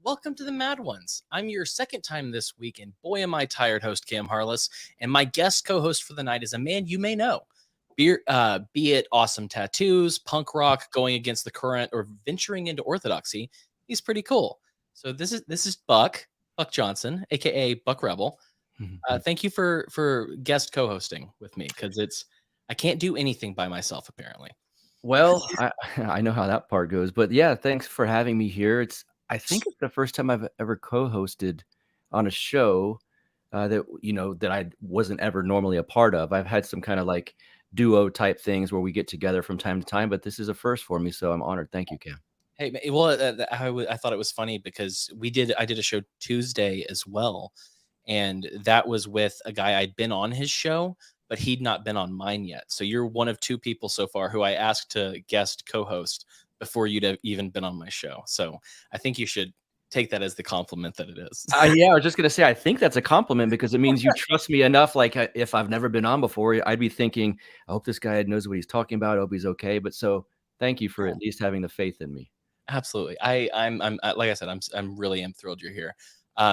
Welcome to the Mad Ones. I'm your second time this week, and boy, am I tired, host Cam Harless. And my guest co-host for the night is a man you may know. Be it awesome tattoos, punk rock, going against the current, or venturing into orthodoxy, he's pretty cool. So this is Buck Johnson, aka Buck Rebel. Thank you for guest co-hosting with me, because I can't do anything by myself apparently. Well, I know how that part goes, but yeah, thanks for having me here. I think it's the first time I've ever co-hosted on a show that I wasn't ever normally a part of. I've had some kind of like duo type things where we get together from time to time, but this is a first for me, so I'm honored. Thank you, Cam. Hey, well, I thought it was funny because I did a show Tuesday as well, and that was with a guy I'd been on his show, but he'd not been on mine yet. So you're one of two people so far who I asked to guest co-host before you'd have even been on my show. So I think you should take that as the compliment that it is. Yeah, I was just gonna say, I think that's a compliment because it means you trust me enough. Like if I've never been on before, I'd be thinking, I hope this guy knows what he's talking about. I hope he's okay. But so thank you for at least having the faith in me. Absolutely. I'm like I said, I'm really thrilled you're here.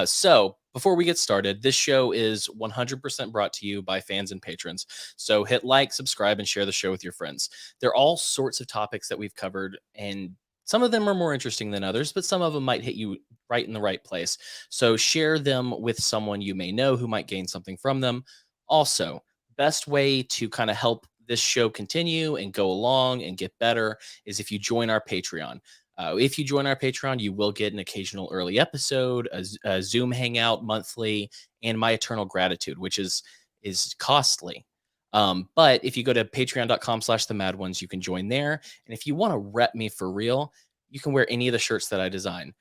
So before we get started, this show is 100% brought to you by fans and patrons. So hit like, subscribe, and share the show with your friends. There are all sorts of topics that we've covered, and some of them are more interesting than others, but some of them might hit you right in the right place. So share them with someone you may know who might gain something from them. Also, best way to kind of help this show continue and go along and get better is if you join our Patreon. If you join our Patreon, you will get an occasional early episode, a Zoom hangout monthly, and my eternal gratitude, which is costly. But if you go to patreon.com/themadOnes, you can join there. And if you want to rep me for real, you can wear any of the shirts that I design.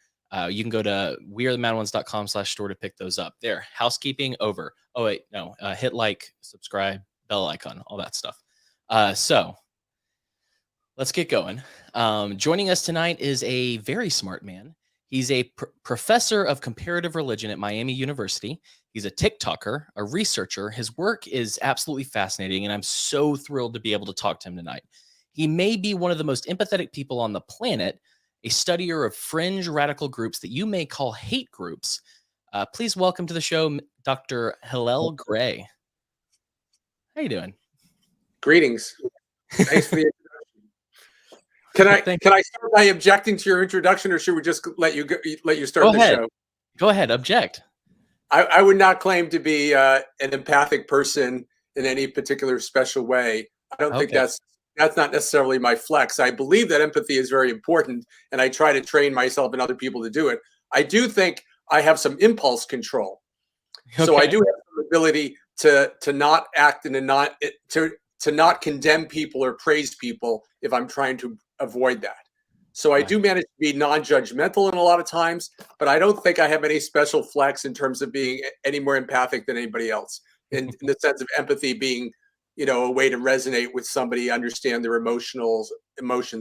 You can go to wearethemadOnes.com/store to pick those up. There, housekeeping over. Oh, wait, no. Hit like, subscribe, bell icon, all that stuff. So let's get going. Joining us tonight is a very smart man. He's a professor of comparative religion at Miami University. He's a TikToker, a researcher. His work is absolutely fascinating, and I'm so thrilled to be able to talk to him tonight. He may be one of the most empathetic people on the planet, a studier of fringe radical groups that you may call hate groups. Please welcome to the show, Dr. Hillel Gray. How you doing? Greetings. Thanks for the introduction. Can I start by objecting to your introduction, or should we just let you start the show? Go ahead. Object. I would not claim to be an empathic person in any particular special way. I don't think that's not necessarily my flex. I believe that empathy is very important, and I try to train myself and other people to do it. I do think I have some impulse control, so I do have the ability to not act and to not condemn people or praise people if I'm trying to avoid that. So I do manage to be non-judgmental in a lot of times, but I don't think I have any special flex in terms of being any more empathic than anybody else in the sense of empathy being, a way to resonate with somebody, understand their emotions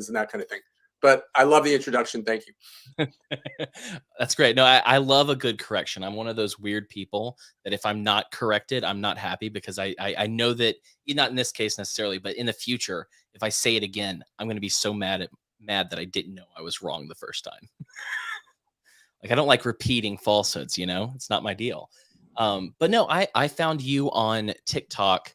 and that kind of thing. But I love the introduction. Thank you. That's great. No, I love a good correction. I'm one of those weird people that if I'm not corrected, I'm not happy, because I know that, not in this case necessarily, but in the future, if I say it again, I'm going to be so mad that I didn't know I was wrong the first time. Like, I don't like repeating falsehoods, it's not my deal. But no, I found you on TikTok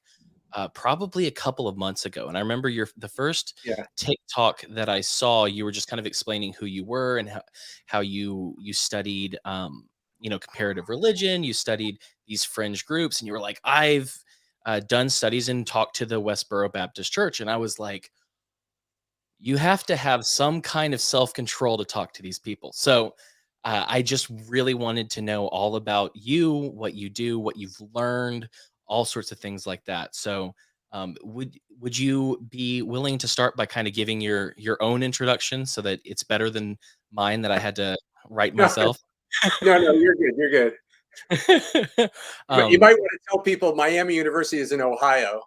probably a couple of months ago. And I remember the first TikTok that I saw, you were just kind of explaining who you were and how you studied, comparative religion. You studied these fringe groups, and you were like, I've done studies and talked to the Westboro Baptist Church. And I was like, you have to have some kind of self-control to talk to these people. So I just really wanted to know all about you, what you do, what you've learned, all sorts of things like that. So would you be willing to start by kind of giving your own introduction so that it's better than mine that I had to write myself? No, you're good. You're good. But you might want to tell people Miami University is in Ohio.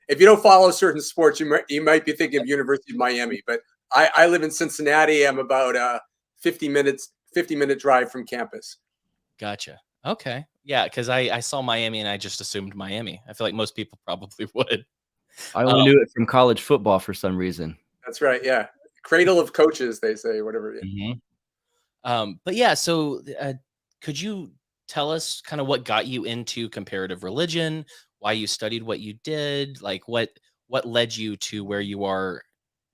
If you don't follow certain sports, you might be thinking of University of Miami. But I live in Cincinnati. I'm about 50-minute drive from campus. Gotcha. Okay. Yeah, because I saw Miami and I just assumed Miami. I feel like most people probably would. I only knew it from college football for some reason. That's right. Yeah. Cradle of coaches, they say, whatever. Mm-hmm. But yeah, so could you tell us kind of what got you into comparative religion, why you studied what you did, like what led you to where you are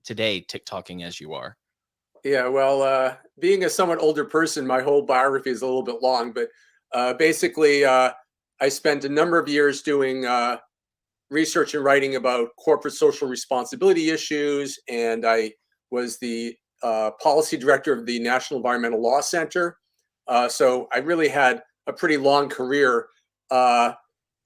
today, TikToking as you are? Yeah, well, being a somewhat older person, my whole biography is a little bit long, but basically, I spent a number of years doing research and writing about corporate social responsibility issues, and I was the policy director of the National Environmental Law Center. So I really had a pretty long career. Uh,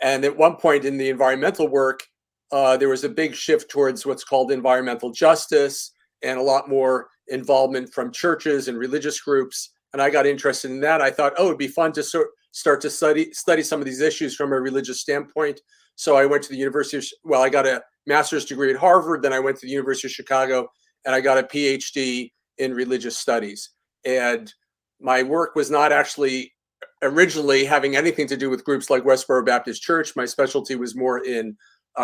and at one point in the environmental work, there was a big shift towards what's called environmental justice and a lot more involvement from churches and religious groups. And I got interested in that. I thought, oh, it'd be fun to start to study some of these issues from a religious standpoint. So I went to the University of, well, I got a master's degree at Harvard, then I went to the University of Chicago, and I got a PhD in religious studies. And my work was not actually originally having anything to do with groups like Westboro Baptist Church. My specialty was more in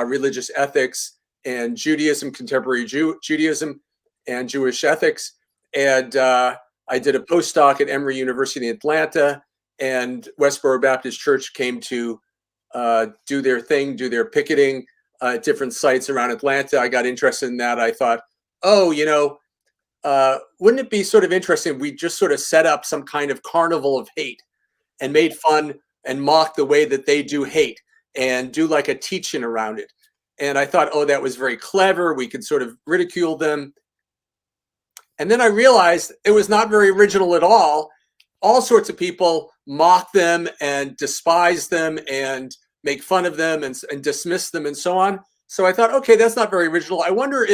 religious ethics and Judaism, contemporary Judaism and Jewish ethics. And I did a postdoc at Emory University in Atlanta, and Westboro Baptist Church came to do their thing, do their picketing at different sites around Atlanta. I got interested in that. I thought, oh, wouldn't it be sort of interesting if we just sort of set up some kind of carnival of hate and made fun and mocked the way that they do hate and do like a teaching around it. And I thought, oh, that was very clever. We could sort of ridicule them. And then I realized it was not very original at all. All sorts of people mock them and despise them and make fun of them and dismiss them and so on. So I thought, okay, that's not very original. I wonder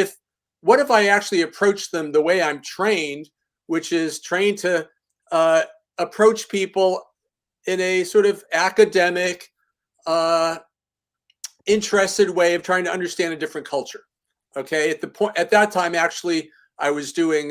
what if I actually approach them the way I'm trained, which is trained to approach people in a sort of academic, interested way of trying to understand a different culture. Okay, at that time, actually, I was doing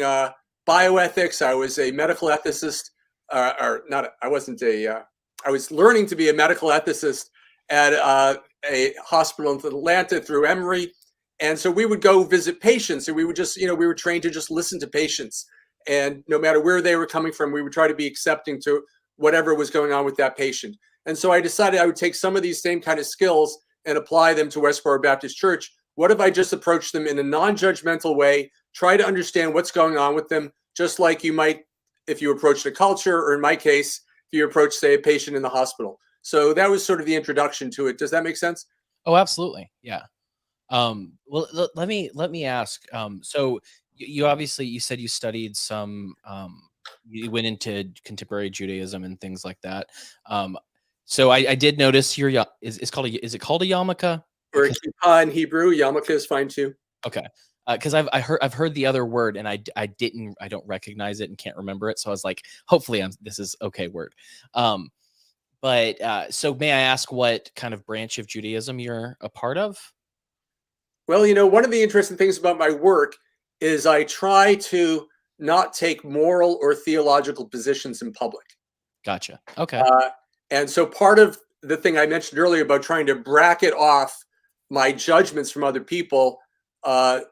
bioethics. I was a medical ethicist, or not. I wasn't a. I was learning to be a medical ethicist at a hospital in Atlanta through Emory, and so we would go visit patients, and we would just, we were trained to just listen to patients, and no matter where they were coming from, we would try to be accepting to whatever was going on with that patient. And so I decided I would take some of these same kind of skills and apply them to Westboro Baptist Church. What if I just approach them in a non-judgmental way, try to understand what's going on with them, just like you might if you approached a culture, or in my case, if you approach, say, a patient in the hospital. So that was sort of the introduction to it. Does that make sense? Oh, absolutely. Yeah. Well, let me ask. So you obviously, you said you studied some. You went into contemporary Judaism and things like that. So I did notice your is it called a yarmulke? Or kippah in Hebrew. Yarmulke is fine too. Okay. Because I've heard the other word, and I don't recognize it and can't remember it. So I was like, hopefully this is okay word. But so may I ask what kind of branch of Judaism you're a part of? Well, one of the interesting things about my work is I try to not take moral or theological positions in public. Gotcha. Okay. And so part of the thing I mentioned earlier about trying to bracket off my judgments from other people,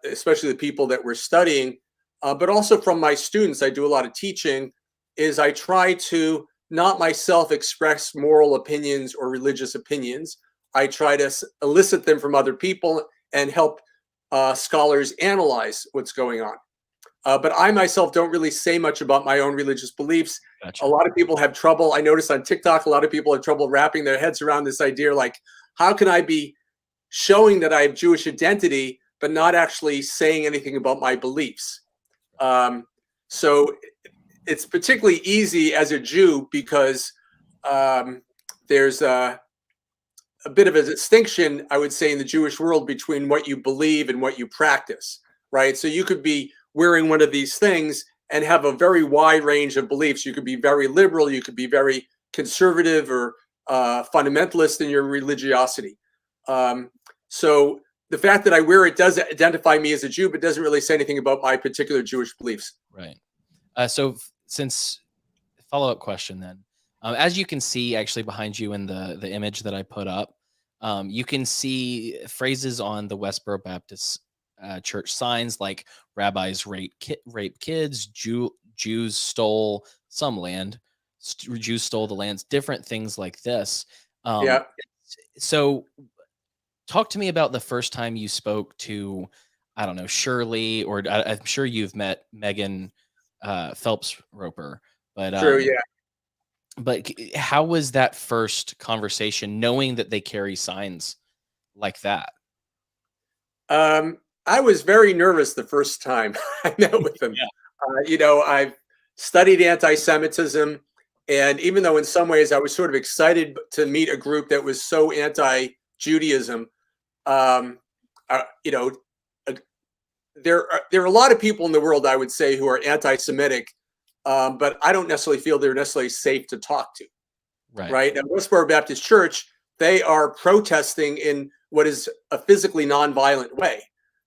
especially the people that we're studying, but also from my students, I do a lot of teaching, is I try to not myself express moral opinions or religious opinions. I try to elicit them from other people and help scholars analyze what's going on. But I myself don't really say much about my own religious beliefs. Gotcha. A lot of people have trouble. I noticed on TikTok, a lot of people have trouble wrapping their heads around this idea, like, how can I be showing that I have Jewish identity, but not actually saying anything about my beliefs? So it's particularly easy as a Jew because there's a bit of a distinction, I would say, in the Jewish world between what you believe and what you practice, right? So you could be wearing one of these things and have a very wide range of beliefs. You could be very liberal, you could be very conservative or fundamentalist in your religiosity. So the fact that I wear it does identify me as a Jew, but doesn't really say anything about my particular Jewish beliefs. Right. So since follow-up question then, as you can see actually behind you in the image that I put up, you can see phrases on the Westboro Baptist Church signs like rabbis rape kids, Jews stole some land, Jews stole the lands, different things like this. Yeah. So talk to me about the first time you spoke to, I don't know, Shirley, or I'm sure you've met Megan Phelps Roper, but True. Yeah. how was that first conversation, knowing that they carry signs like that? I was very nervous the first time I met with them. I've studied anti-Semitism, and even though in some ways I was sort of excited to meet a group that was so anti-Judaism, um, uh, you know, uh, there are a lot of people in the world, I would say, who are anti-Semitic, but I don't necessarily feel they're necessarily safe to talk to. Right? At Westboro Baptist Church, they are protesting in what is a physically nonviolent way.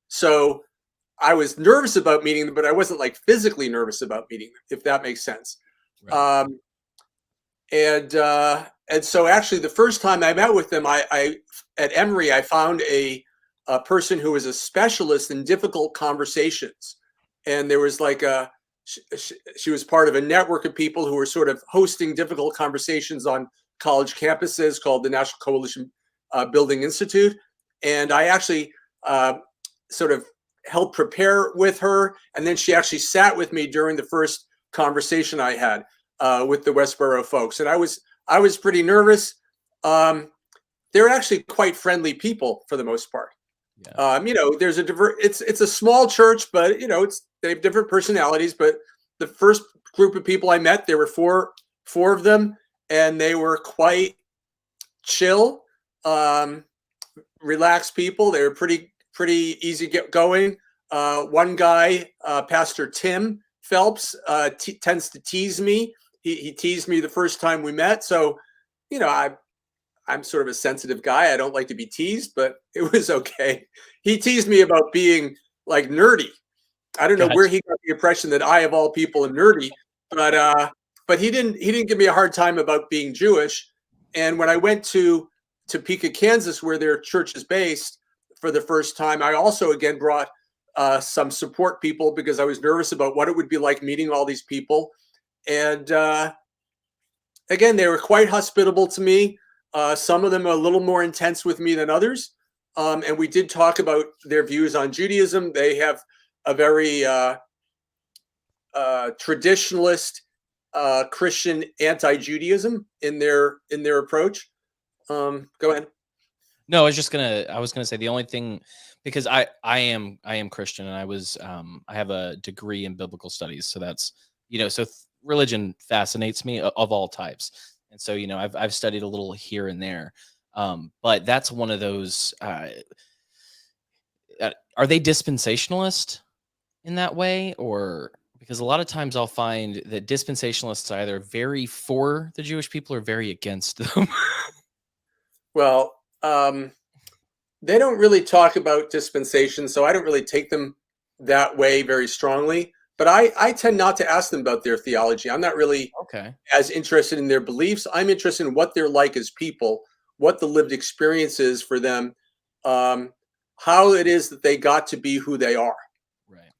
So I was nervous about meeting them, but I wasn't like physically nervous about meeting them, if that makes sense. Right. And so actually the first time I met with them, I at Emory, I found a person who was a specialist in difficult conversations. And there was like she was part of a network of people who were sort of hosting difficult conversations on college campuses called the National Coalition Building Institute. And I actually sort of helped prepare with her. And then she actually sat with me during the first conversation I had with the Westboro folks. And I was pretty nervous. They're actually quite friendly people for the most part. Yeah. There's it's a small church, but they have different personalities. But the first group of people I met, there were four of them, and they were quite chill, relaxed people. They were pretty easy going. One guy, Pastor Tim Phelps, tends to tease me. He teased me the first time we met. So, I'm sort of a sensitive guy. I don't like to be teased, but it was okay. He teased me about being like nerdy. I don't know where he got the impression that I, of all people, am nerdy, but he didn't give me a hard time about being Jewish. And when I went to Topeka, Kansas, where their church is based for the first time, I also again brought some support people because I was nervous about what it would be like meeting all these people. And again, they were quite hospitable to me. Some of them are a little more intense with me than others. And we did talk about their views on Judaism. They have a very traditionalist Christian anti-Judaism in their approach. Go ahead. No, I was gonna say the only thing, because I am Christian, and I have a degree in biblical studies. So that's, religion fascinates me of all types. And so, I've studied a little here and there. But that's one of those, are they dispensationalist in that way? Or because a lot of times I'll find that dispensationalists are either very for the Jewish people or very against them. Well, they don't really talk about dispensation, so I don't really take them that way very strongly. But I tend not to ask them about their theology. I'm not really as interested in their beliefs. I'm interested in what they're like as people, what the lived experience is for them, how it is that they got to be who they are. Right.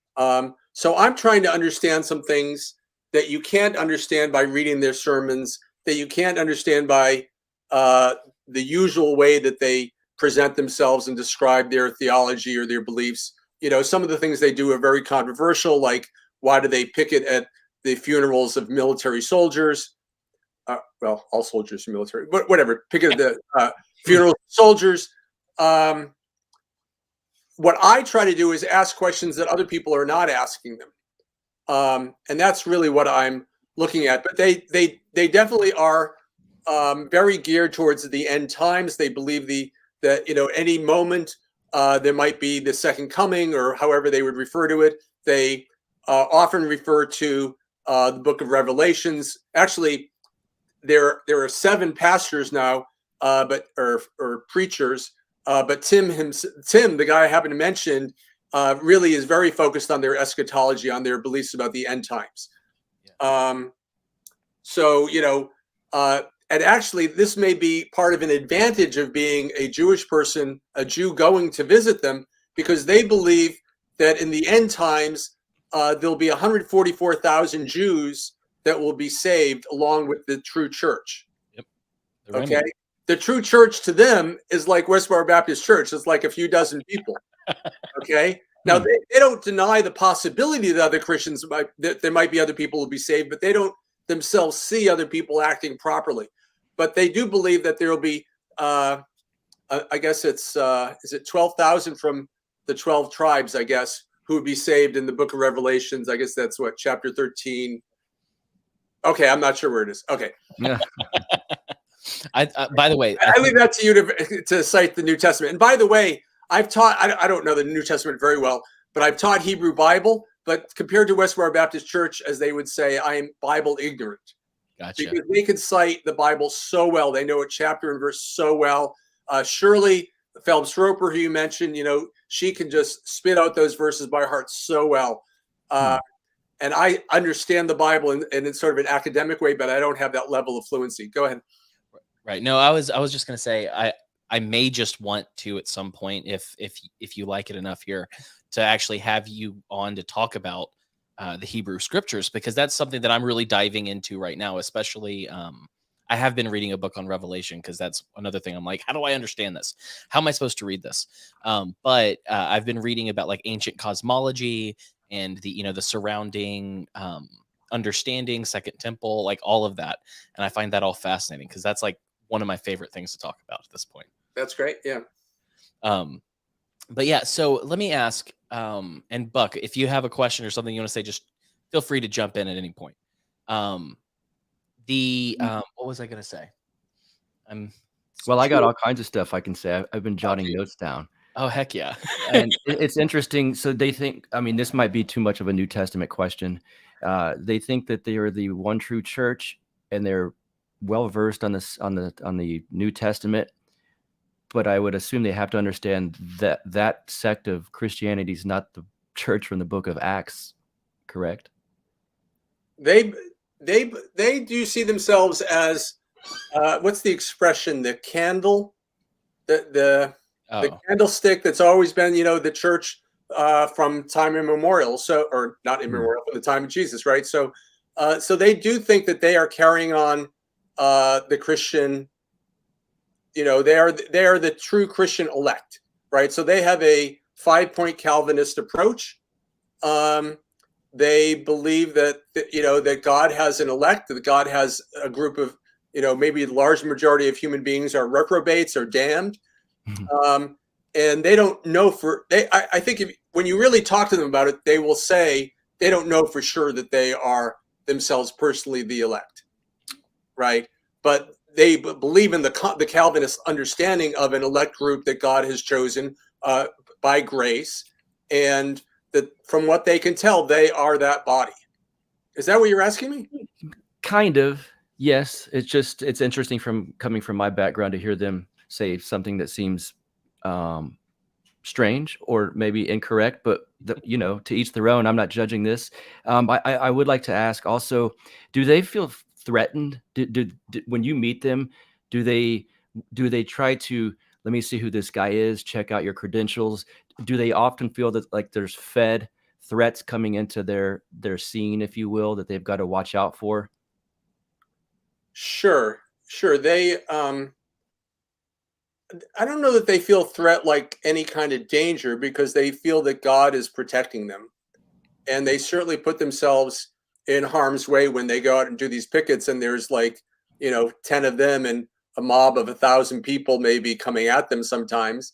So I'm trying to understand some things that you can't understand by reading their sermons, that you can't understand by the usual way that they present themselves and describe their theology or their beliefs. Some of the things they do are very controversial, like why do they picket at the funerals of military soldiers? Well, all soldiers are military, but whatever. Picket at the funerals of soldiers. What I try to do is ask questions that other people are not asking them, and that's really what I'm looking at. But they definitely are very geared towards the end times. They believe that any moment there might be the second coming, or however they would refer to it. They often refer to the book of Revelations. Actually, there are 7 pastors now, or preachers. But Tim, the guy I happen to mention, really is very focused on their eschatology, on their beliefs about the end times. Yeah. And actually, this may be part of an advantage of being a Jewish person, a Jew going to visit them, because they believe that in the end times, there'll be 144,000 Jews that will be saved along with the true church. Yep. Okay. The true church to them is like Westboro Baptist Church. It's like a few dozen people. Okay. Now they don't deny the possibility that other Christians that there might be other people who will be saved, but they don't themselves see other people acting properly. But they do believe that there will be, I guess it's, is it 12,000 from the 12 tribes, I guess, who would be saved in the book of Revelations. I guess that's what, chapter 13. Okay, I'm not sure where it is. Okay. Yeah. By the way, I leave that to you to cite the New Testament. And by the way, I've taught, I don't know the New Testament very well, but I've taught Hebrew Bible. But compared to Westboro Baptist Church, as they would say, I am Bible ignorant. Gotcha. Because they can cite the Bible so well. They know a chapter and verse so well. Shirley Phelps Roper, who you mentioned, she can just spit out those verses by heart so well. And I understand the Bible in sort of an academic way, but I don't have that level of fluency. Go ahead. Right. No, I was just going to say, I may just want to at some point, if you like it enough here, to actually have you on to talk about the Hebrew scriptures, because that's something that I'm really diving into right now. Especially, I have been reading a book on Revelation, because that's another thing. I'm like, how do I understand this? How am I supposed to read this? But I've been reading about like ancient cosmology and the surrounding understanding, Second Temple, like all of that, and I find that all fascinating, because that's like one of my favorite things to talk about at this point. That's great. Yeah. But yeah, so let me ask, and Buck, if you have a question or something you want to say, just feel free to jump in at any point. What was I going to say? Well, I got all kinds of stuff I can say. I've been jotting notes down. Oh, heck yeah. And it's interesting. So they think, I mean, this might be too much of a New Testament question. They think that they are the one true church, and they're well versed on this, on the New Testament. But I would assume they have to understand that that sect of Christianity is not the church from the book of Acts, correct? They do see themselves as what's the expression? The candle, the candlestick that's always been, the church from time immemorial. So, or not immemorial, from the time of Jesus, right? So, so they do think that they are carrying on the Christian. They are the true Christian elect, right? So they have a 5-point Calvinist approach. They believe that that God has an elect, that God has a group of maybe the large majority of human beings are reprobates or damned, and they don't know I think when you really talk to them about it, they will say they don't know for sure that they are themselves personally the elect, right? But they believe in the Calvinist understanding of an elect group that God has chosen by grace, and that from what they can tell, they are that body. Is that what you're asking me? Kind of, yes. It's interesting coming from my background to hear them say something that seems strange or maybe incorrect, but to each their own. I'm not judging this. I would like to ask also, do they feel threatened? When you meet them, do they try to, let me see who this guy is, check out your credentials? Do they often feel that like there's fed threats coming into their scene, if you will, that they've got to watch out for? Sure. They I don't know that they feel threat like any kind of danger, because they feel that God is protecting them, and they certainly put themselves in harm's way when they go out and do these pickets, and there's 10 of them and a mob of 1,000 people maybe coming at them sometimes.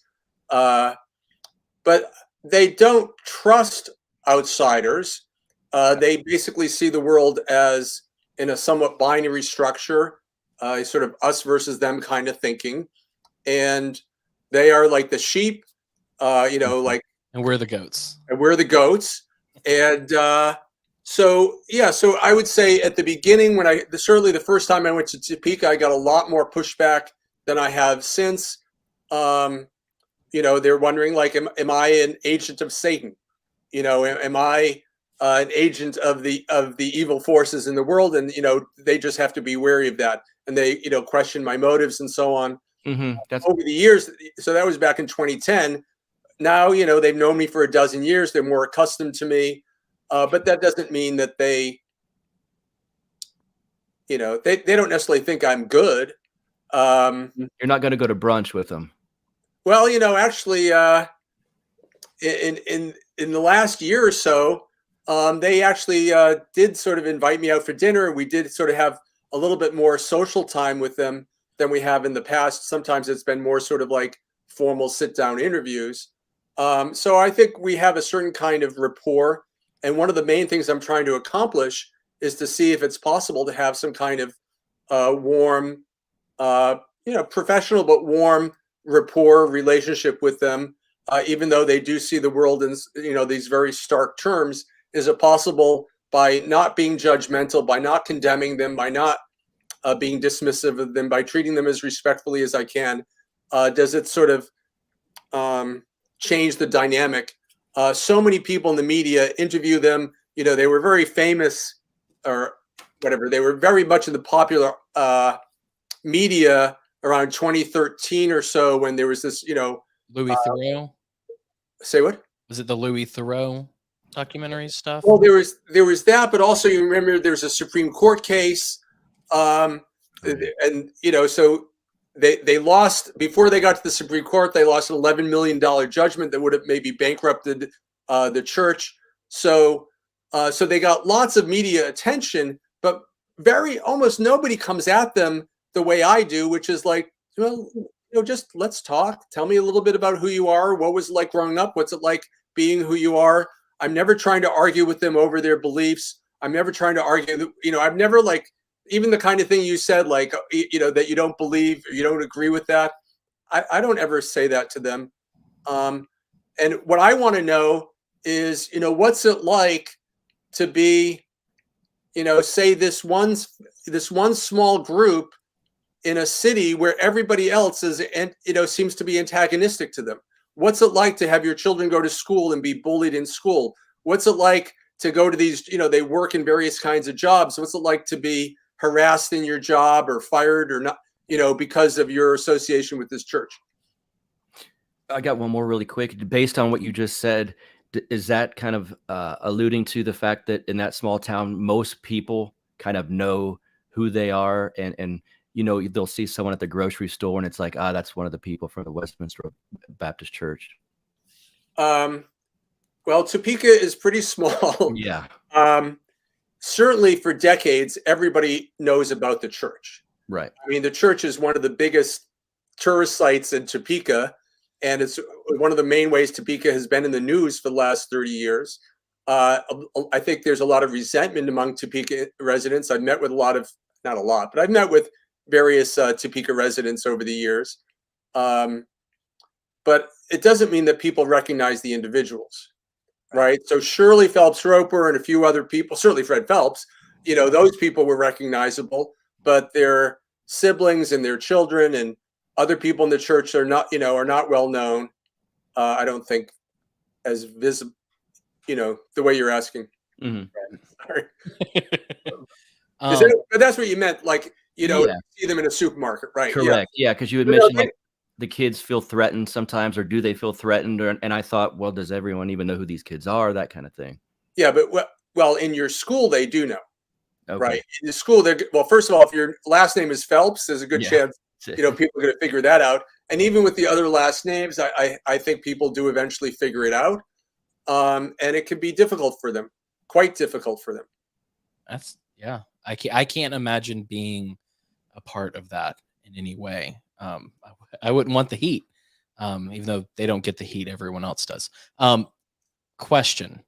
But they don't trust outsiders. They basically see the world as in a somewhat binary structure, sort of us versus them kind of thinking. And they are like the sheep, and we're the goats. And we're the goats. And so I would say at the beginning, certainly the first time I went to Topeka, I got a lot more pushback than I have since. They're wondering, like, am I an agent of Satan? Am I an agent of the evil forces in the world? And they just have to be wary of that, and they question my motives and so on. Over the years. So that was back in 2010. Now they've known me for a dozen years. They're more accustomed to me. but that doesn't mean that they don't necessarily think I'm good. You're not going to go to brunch with them. Well, actually, in the last year or so, they actually did sort of invite me out for dinner. We did sort of have a little bit more social time with them than we have in the past. Sometimes it's been more sort of like formal sit-down interviews. So I think we have a certain kind of rapport. And one of the main things I'm trying to accomplish is to see if it's possible to have some kind of warm, professional but warm rapport relationship with them, even though they do see the world in these very stark terms. Is it possible, by not being judgmental, by not condemning them, by not being dismissive of them, by treating them as respectfully as I can, does it sort of change the dynamic? So many people in the media interview them. They were very famous, or whatever. They were very much in the popular media around 2013 or so, when there was this, Louis Theroux. Say what? Was it the Louis Theroux documentary stuff? Well, there was that, but also you remember there's a Supreme Court case, and so they lost before they got to the Supreme Court. They lost an $11 million judgment that would have maybe bankrupted the church. So they got lots of media attention, but almost nobody comes at them the way I do, which is like, just let's talk. Tell me a little bit about who you are. What was it like growing up? What's it like being who you are? I'm never trying to argue with them over their beliefs. I'm never trying to argue. I've never, like, even the kind of thing you said, like, that you don't believe, or you don't agree with that. I don't ever say that to them. And what I want to know is, what's it like to be, say this one small group in a city where everybody else is, seems to be antagonistic to them. What's it like to have your children go to school and be bullied in school? What's it like to go to these, they work in various kinds of jobs. What's it like to be harassed in your job or fired or not, because of your association with this church? I got one more really quick. Based on what you just said, is that kind of alluding to the fact that in that small town, most people kind of know who they are, and they'll see someone at the grocery store and it's like, that's one of the people from the Westboro Baptist Church. Well, Topeka is pretty small. Yeah. Certainly for decades, everybody knows about the church. Right. I mean, the church is one of the biggest tourist sites in Topeka, and it's one of the main ways Topeka has been in the news for the last 30 years. I think there's a lot of resentment among Topeka residents. I've met with not a lot, but I've met with various Topeka residents over the years. But it doesn't mean that people recognize the individuals, right? So Shirley Phelps Roper and a few other people, certainly Fred Phelps, those people were recognizable, but their siblings and their children and other people in the church are not well known. I don't think as visible, the way you're asking. Mm-hmm. Sorry. But that's what you meant, like, see them in a supermarket, right? Correct. Yeah, because you had mentioned like the kids feel threatened sometimes, or do they feel threatened? And I thought, well, does everyone even know who these kids are? That kind of thing. Yeah, but well, in your school they do know, okay. Right? In the school, first of all, if your last name is Phelps, there's a good chance people are going to figure that out. And even with the other last names, I think people do eventually figure it out, and it can be difficult for them, quite difficult for them. I can't imagine being a part of that in any way. I wouldn't want the heat, even though they don't get the heat everyone else does. Question.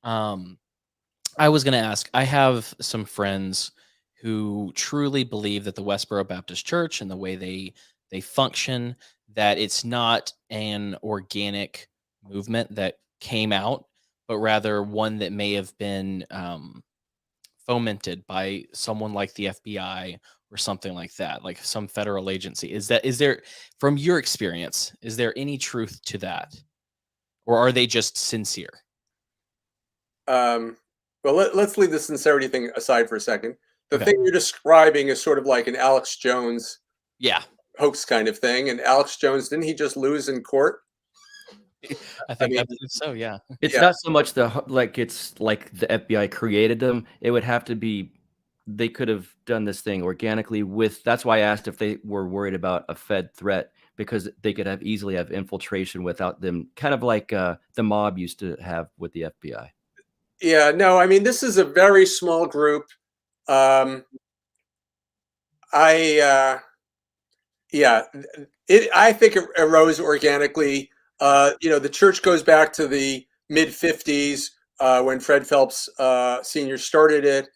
I was going to ask, I have some friends who truly believe that the Westboro Baptist Church and the way they function, that it's not an organic movement that came out, but rather one that may have been fomented by someone like the FBI or something like that, like some federal agency. Is there, from your experience, is there any truth to that? Or are they just sincere? Well, let's leave the sincerity thing aside for a second. The thing you're describing is sort of like an Alex Jones hoax kind of thing. And Alex Jones, didn't he just lose in court? I think mean, so. Yeah. It's not so much it's like the FBI created them. It would have to be they could have done this thing organically that's why I asked if they were worried about a Fed threat, because they could have easily have infiltration without them, kind of like the mob used to have with the FBI. Yeah, no, I mean, this is a very small group. I think it arose organically. The church goes back to the mid 50s when Fred Phelps Sr. started it,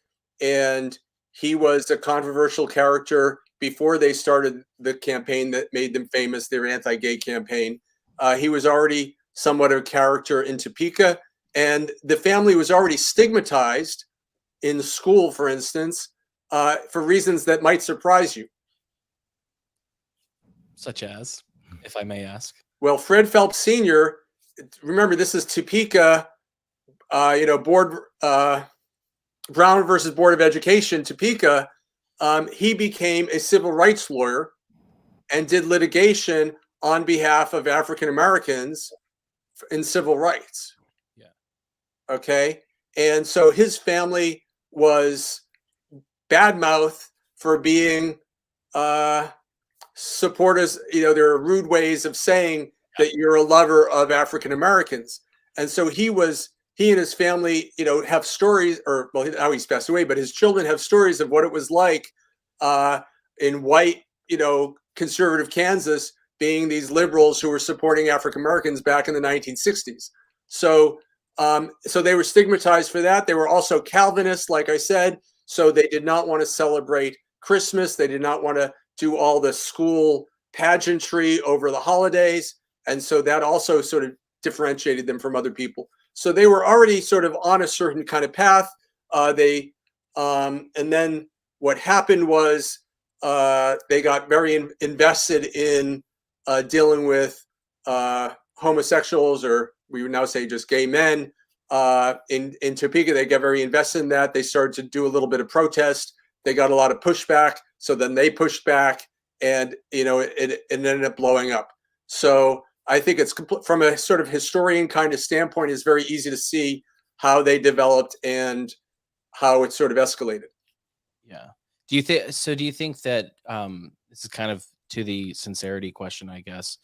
and he was a controversial character before they started the campaign that made them famous, their anti-gay campaign. He was already somewhat of a character in Topeka, and the family was already stigmatized in school, for instance, for reasons that might surprise you. Such as, if I may ask. Well, Fred Phelps Sr., remember, this is Topeka, board, Brown versus Board of Education, Topeka. He became a civil rights lawyer and did litigation on behalf of African Americans in civil rights. Yeah. Okay. And so his family was badmouthed for being supporters. There are rude ways of saying that you're a lover of African Americans. And so he and his family, have stories, or well, now he's passed away, but his children have stories of what it was like in white, conservative Kansas, being these liberals who were supporting African Americans back in the 1960s. So they were stigmatized for that. They were also Calvinists, like I said. So they did not want to celebrate Christmas. They did not want to do all the school pageantry over the holidays. And so that also sort of differentiated them from other people. So they were already sort of on a certain kind of path. And then what happened was they got very invested in dealing with homosexuals, or we would now say just gay men. In Topeka, they got very invested in that. They started to do a little bit of protest. They got a lot of pushback. So then they pushed back, and it ended up blowing up. So I think it's from a sort of historian kind of standpoint, it's very easy to see how they developed and how it sort of escalated. Yeah. Do you think that this is kind of to the sincerity question, I guess?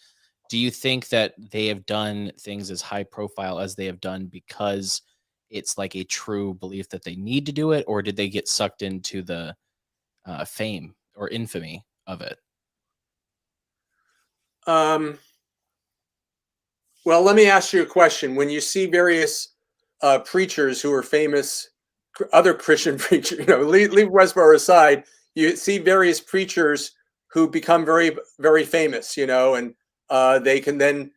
Do you think that they have done things as high profile as they have done because it's like a true belief that they need to do it, or did they get sucked into the fame or infamy of it? Well, let me ask you a question. When you see various preachers who are famous, other Christian preachers, leave Westboro aside, you see various preachers who become very, very famous, and they can then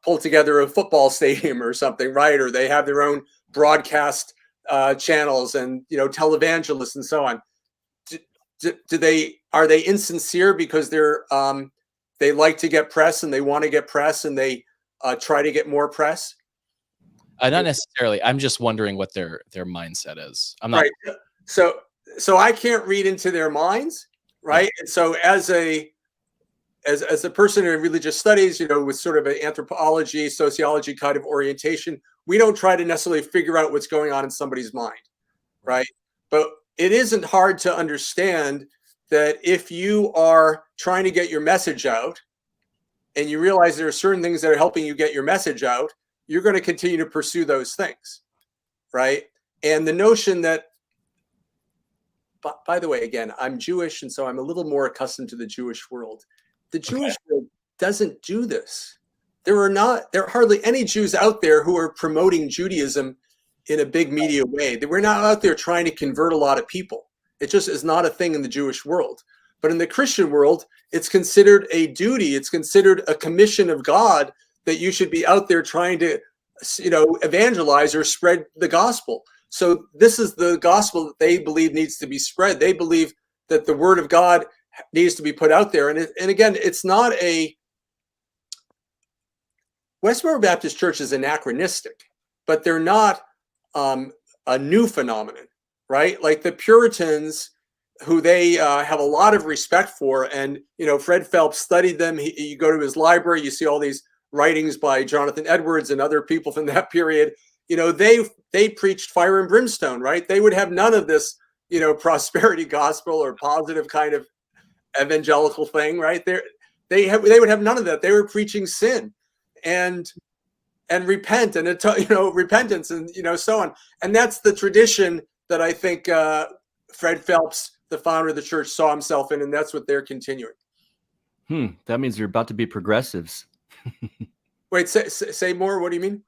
pull together a football stadium or something, right? Or they have their own broadcast channels and, televangelists and so on. Are they insincere because they like to get press and they want to get press and they try to get more press? Not necessarily. I'm just wondering what their mindset is. I'm not right. So I can't read into their minds, right? Yeah. And so as a person in religious studies, with sort of an anthropology, sociology kind of orientation, we don't try to necessarily figure out what's going on in somebody's mind, right? But it isn't hard to understand that if you are trying to get your message out and you realize there are certain things that are helping you get your message out, you're going to continue to pursue those things, right? And the notion that, by the way, again, I'm Jewish, and so I'm a little more accustomed to the Jewish world. The Jewish world doesn't do this. There are hardly any Jews out there who are promoting Judaism in a big media way. We're not out there trying to convert a lot of people. It just is not a thing in the Jewish world. But in the Christian world, it's considered a duty. It's considered a commission of God that you should be out there trying to, evangelize or spread the gospel. So this is the gospel that they believe needs to be spread. They believe that the word of God needs to be put out there. And again, it's not Westboro Baptist Church is anachronistic, but they're not a new phenomenon, right? Like the Puritans, who they have a lot of respect for. And, Fred Phelps studied them. You go to his library, you see all these writings by Jonathan Edwards and other people from that period, they preached fire and brimstone, right? They would have none of this, prosperity gospel or positive kind of evangelical thing, right? They would have none of that. They were preaching sin and repent and repentance and so on. And that's the tradition that I think Fred Phelps, the founder of the church, saw himself in, and that's what they're continuing. That means you're about to be progressives. Wait, say more. What do you mean?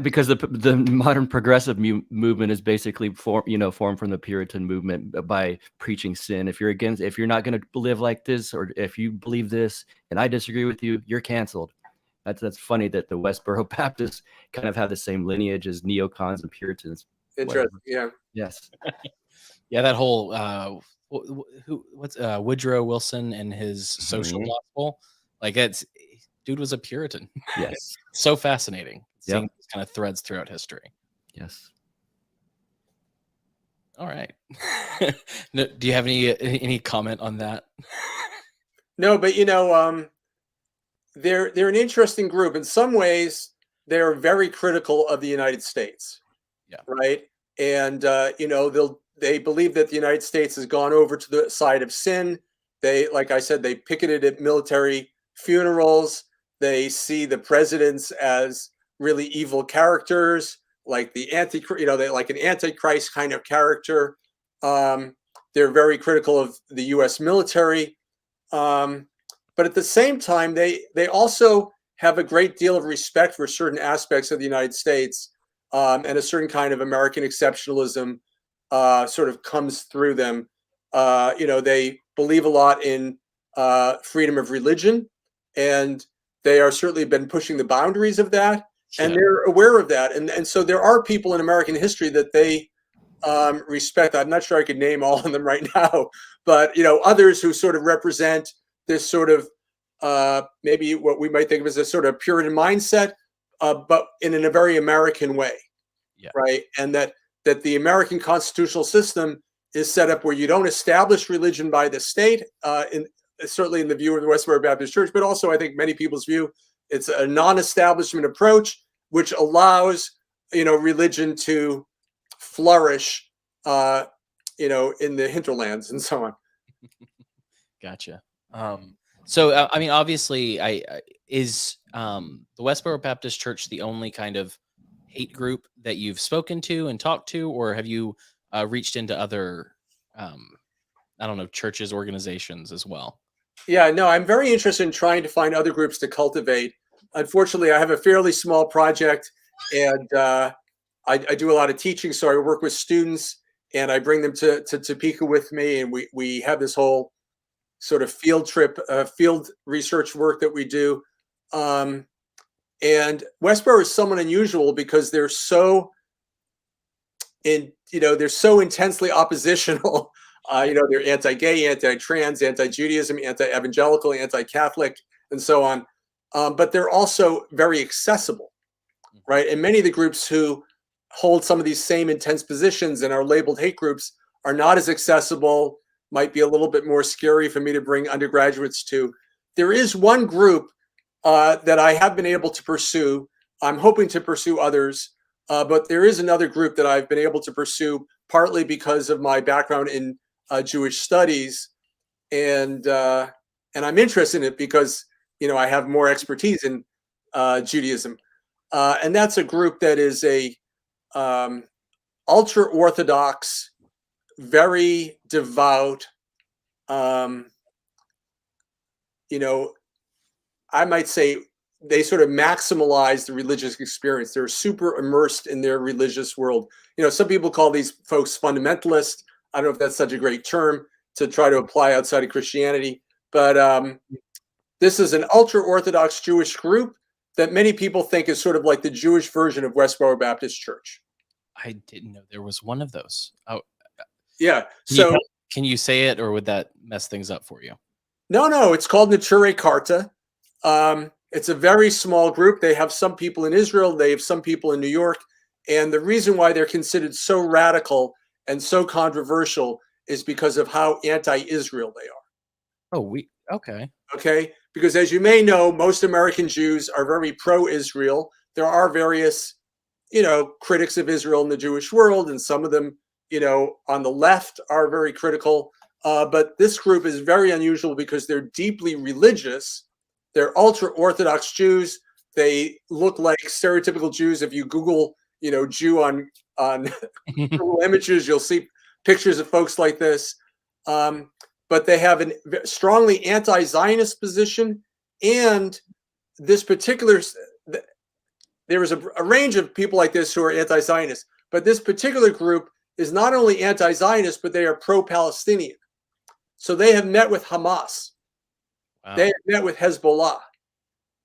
Because the modern progressive movement is basically formed from the Puritan movement by preaching sin. If you're not going to live like this, or if you believe this and I disagree with you, you're canceled. That's funny that the Westboro Baptists kind of have the same lineage as neocons and Puritans. Interesting. Yeah. Yes. Yeah. That whole Woodrow Wilson and his social gospel, like dude was a Puritan. Yes. So fascinating seeing Yep. these kind of threads throughout history. Yes. All right. No, do you have any comment on that? No, but they're an interesting group. In some ways, they're very critical of the United States. Yeah. Right. And they believe that the United States has gone over to the side of sin. They, like I said, they picketed at military funerals. They see the presidents as really evil characters, like the like an antichrist kind of character. They're very critical of the U.S. military, but at the same time, they also have a great deal of respect for certain aspects of the United States, and a certain kind of American exceptionalism sort of comes through them. They believe a lot in freedom of religion, and they are certainly been pushing the boundaries of that, and they're aware of that. And so there are people in American history that they respect. I'm not sure I could name all of them right now, but others who sort of represent this sort of maybe what we might think of as a sort of Puritan mindset, but in a very American way, right? And that the American constitutional system is set up where you don't establish religion by the state, certainly in the view of the Westboro Baptist Church, but also I think many people's view, it's a non-establishment approach, which allows religion to flourish, in the hinterlands and so on. Gotcha. So I mean, obviously, is the Westboro Baptist Church the only kind of hate group that you've spoken to and talked to, or have you reached into other, I don't know, churches, organizations as well? Yeah, no, I'm very interested in trying to find other groups to cultivate. Unfortunately, I have a fairly small project, and I do a lot of teaching. So I work with students, and I bring them to Topeka with me, and we have this whole sort of field trip, field research work that we do. And Westboro is somewhat unusual because they're so intensely oppositional. They're anti-gay, anti-trans, anti-Judaism, anti-evangelical, anti-Catholic, and so on. But they're also very accessible, right? And many of the groups who hold some of these same intense positions and are labeled hate groups are not as accessible, might be a little bit more scary for me to bring undergraduates to. There is one group that I have been able to pursue. I'm hoping to pursue others, but there is another group that I've been able to pursue partly because of my background in Jewish studies, and I'm interested in it because I have more expertise in Judaism, and that's a group that is a ultra Orthodox, very devout. I might say they sort of maximize the religious experience. They're super immersed in their religious world. Some people call these folks fundamentalist. I don't know if that's such a great term to try to apply outside of Christianity, but this is an ultra Orthodox Jewish group that many people think is sort of like the Jewish version of Westboro Baptist Church. I didn't know there was one of those. Oh, yeah. So can you say it, or would that mess things up for you? No, it's called Nature Carta. It's a very small group. They have some people in Israel. They have some people in New York. And the reason why they're considered so radical and so controversial is because of how anti-Israel they are. Oh, okay. Okay. because as you may know, most American Jews are very pro-Israel. There are various, critics of Israel in the Jewish world, and some of them, on the left are very critical. But this group is very unusual because they're deeply religious. They're ultra-Orthodox Jews. They look like stereotypical Jews. If you Google, Jew on Google images, you'll see pictures of folks like this. But they have a strongly anti-Zionist position, and this particular, there is a range of people like this who are anti-Zionist, but this particular group is not only anti-Zionist, but they are pro-Palestinian. So they have met with Hamas. Wow. They have met with Hezbollah,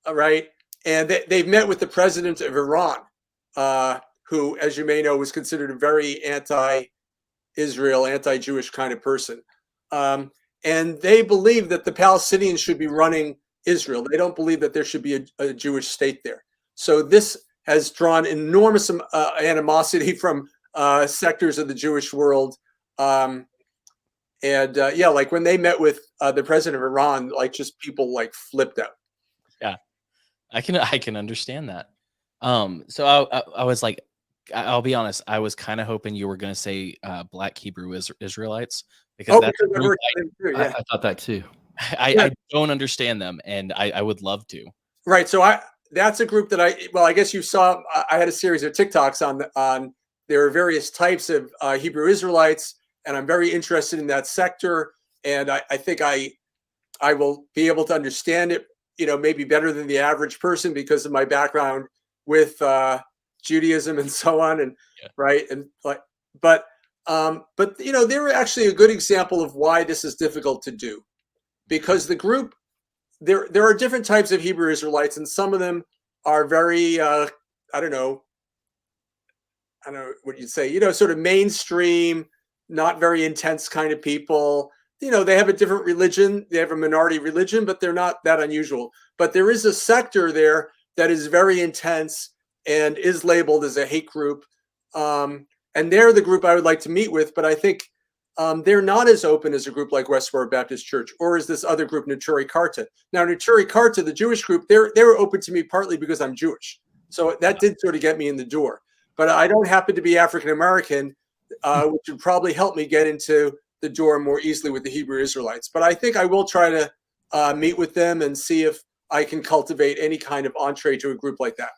all right? And they've met with the president of Iran, who, as you may know, was considered a very anti-Israel, anti-Jewish kind of person. And they believe that the Palestinians should be running Israel. They don't believe that there should be a Jewish state there. So this has drawn enormous animosity from sectors of the Jewish world. Like when they met with the president of Iran, like just people like flipped out. Yeah, I can understand that. So I was like, I'll be honest, I was kind of hoping you were going to say Black Hebrew Israelites, because I thought that too. I don't understand them, and I would love to. Right. So that's a group that I guess you saw. I had a series of TikToks on there are various types of Hebrew Israelites, and I'm very interested in that sector. And I think I will be able to understand it, maybe better than the average person because of my background with Judaism and so on. And right. And but they're actually a good example of why this is difficult to do, because the group, there are different types of Hebrew Israelites, and some of them are very, I don't know what you'd say, sort of mainstream, not very intense kind of people. They have a different religion. They have a minority religion, but they're not that unusual. But there is a sector there that is very intense and is labeled as a hate group. And they're the group I would like to meet with, but I think they're not as open as a group like Westboro Baptist Church, or as this other group, Neturei Karta. Now, Neturei Karta, the Jewish group, they were open to me partly because I'm Jewish. So that did sort of get me in the door. But I don't happen to be African-American, which would probably help me get into the door more easily with the Hebrew Israelites. But I think I will try to meet with them and see if I can cultivate any kind of entree to a group like that.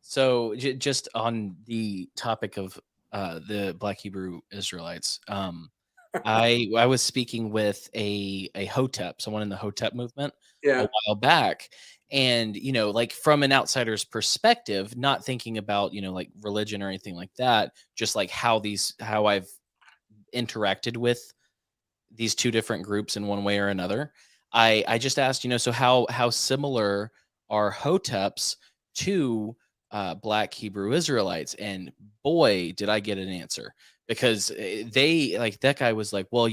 So just on the topic of the Black Hebrew Israelites, I was speaking with a Hotep, someone in the Hotep movement a while back. And, like from an outsider's perspective, not thinking about, like religion or anything like that, just like how I've interacted with these two different groups in one way or another. I just asked, so how similar are Hoteps to Black Hebrew Israelites? And boy, did I get an answer, because they, like, that guy was like, well,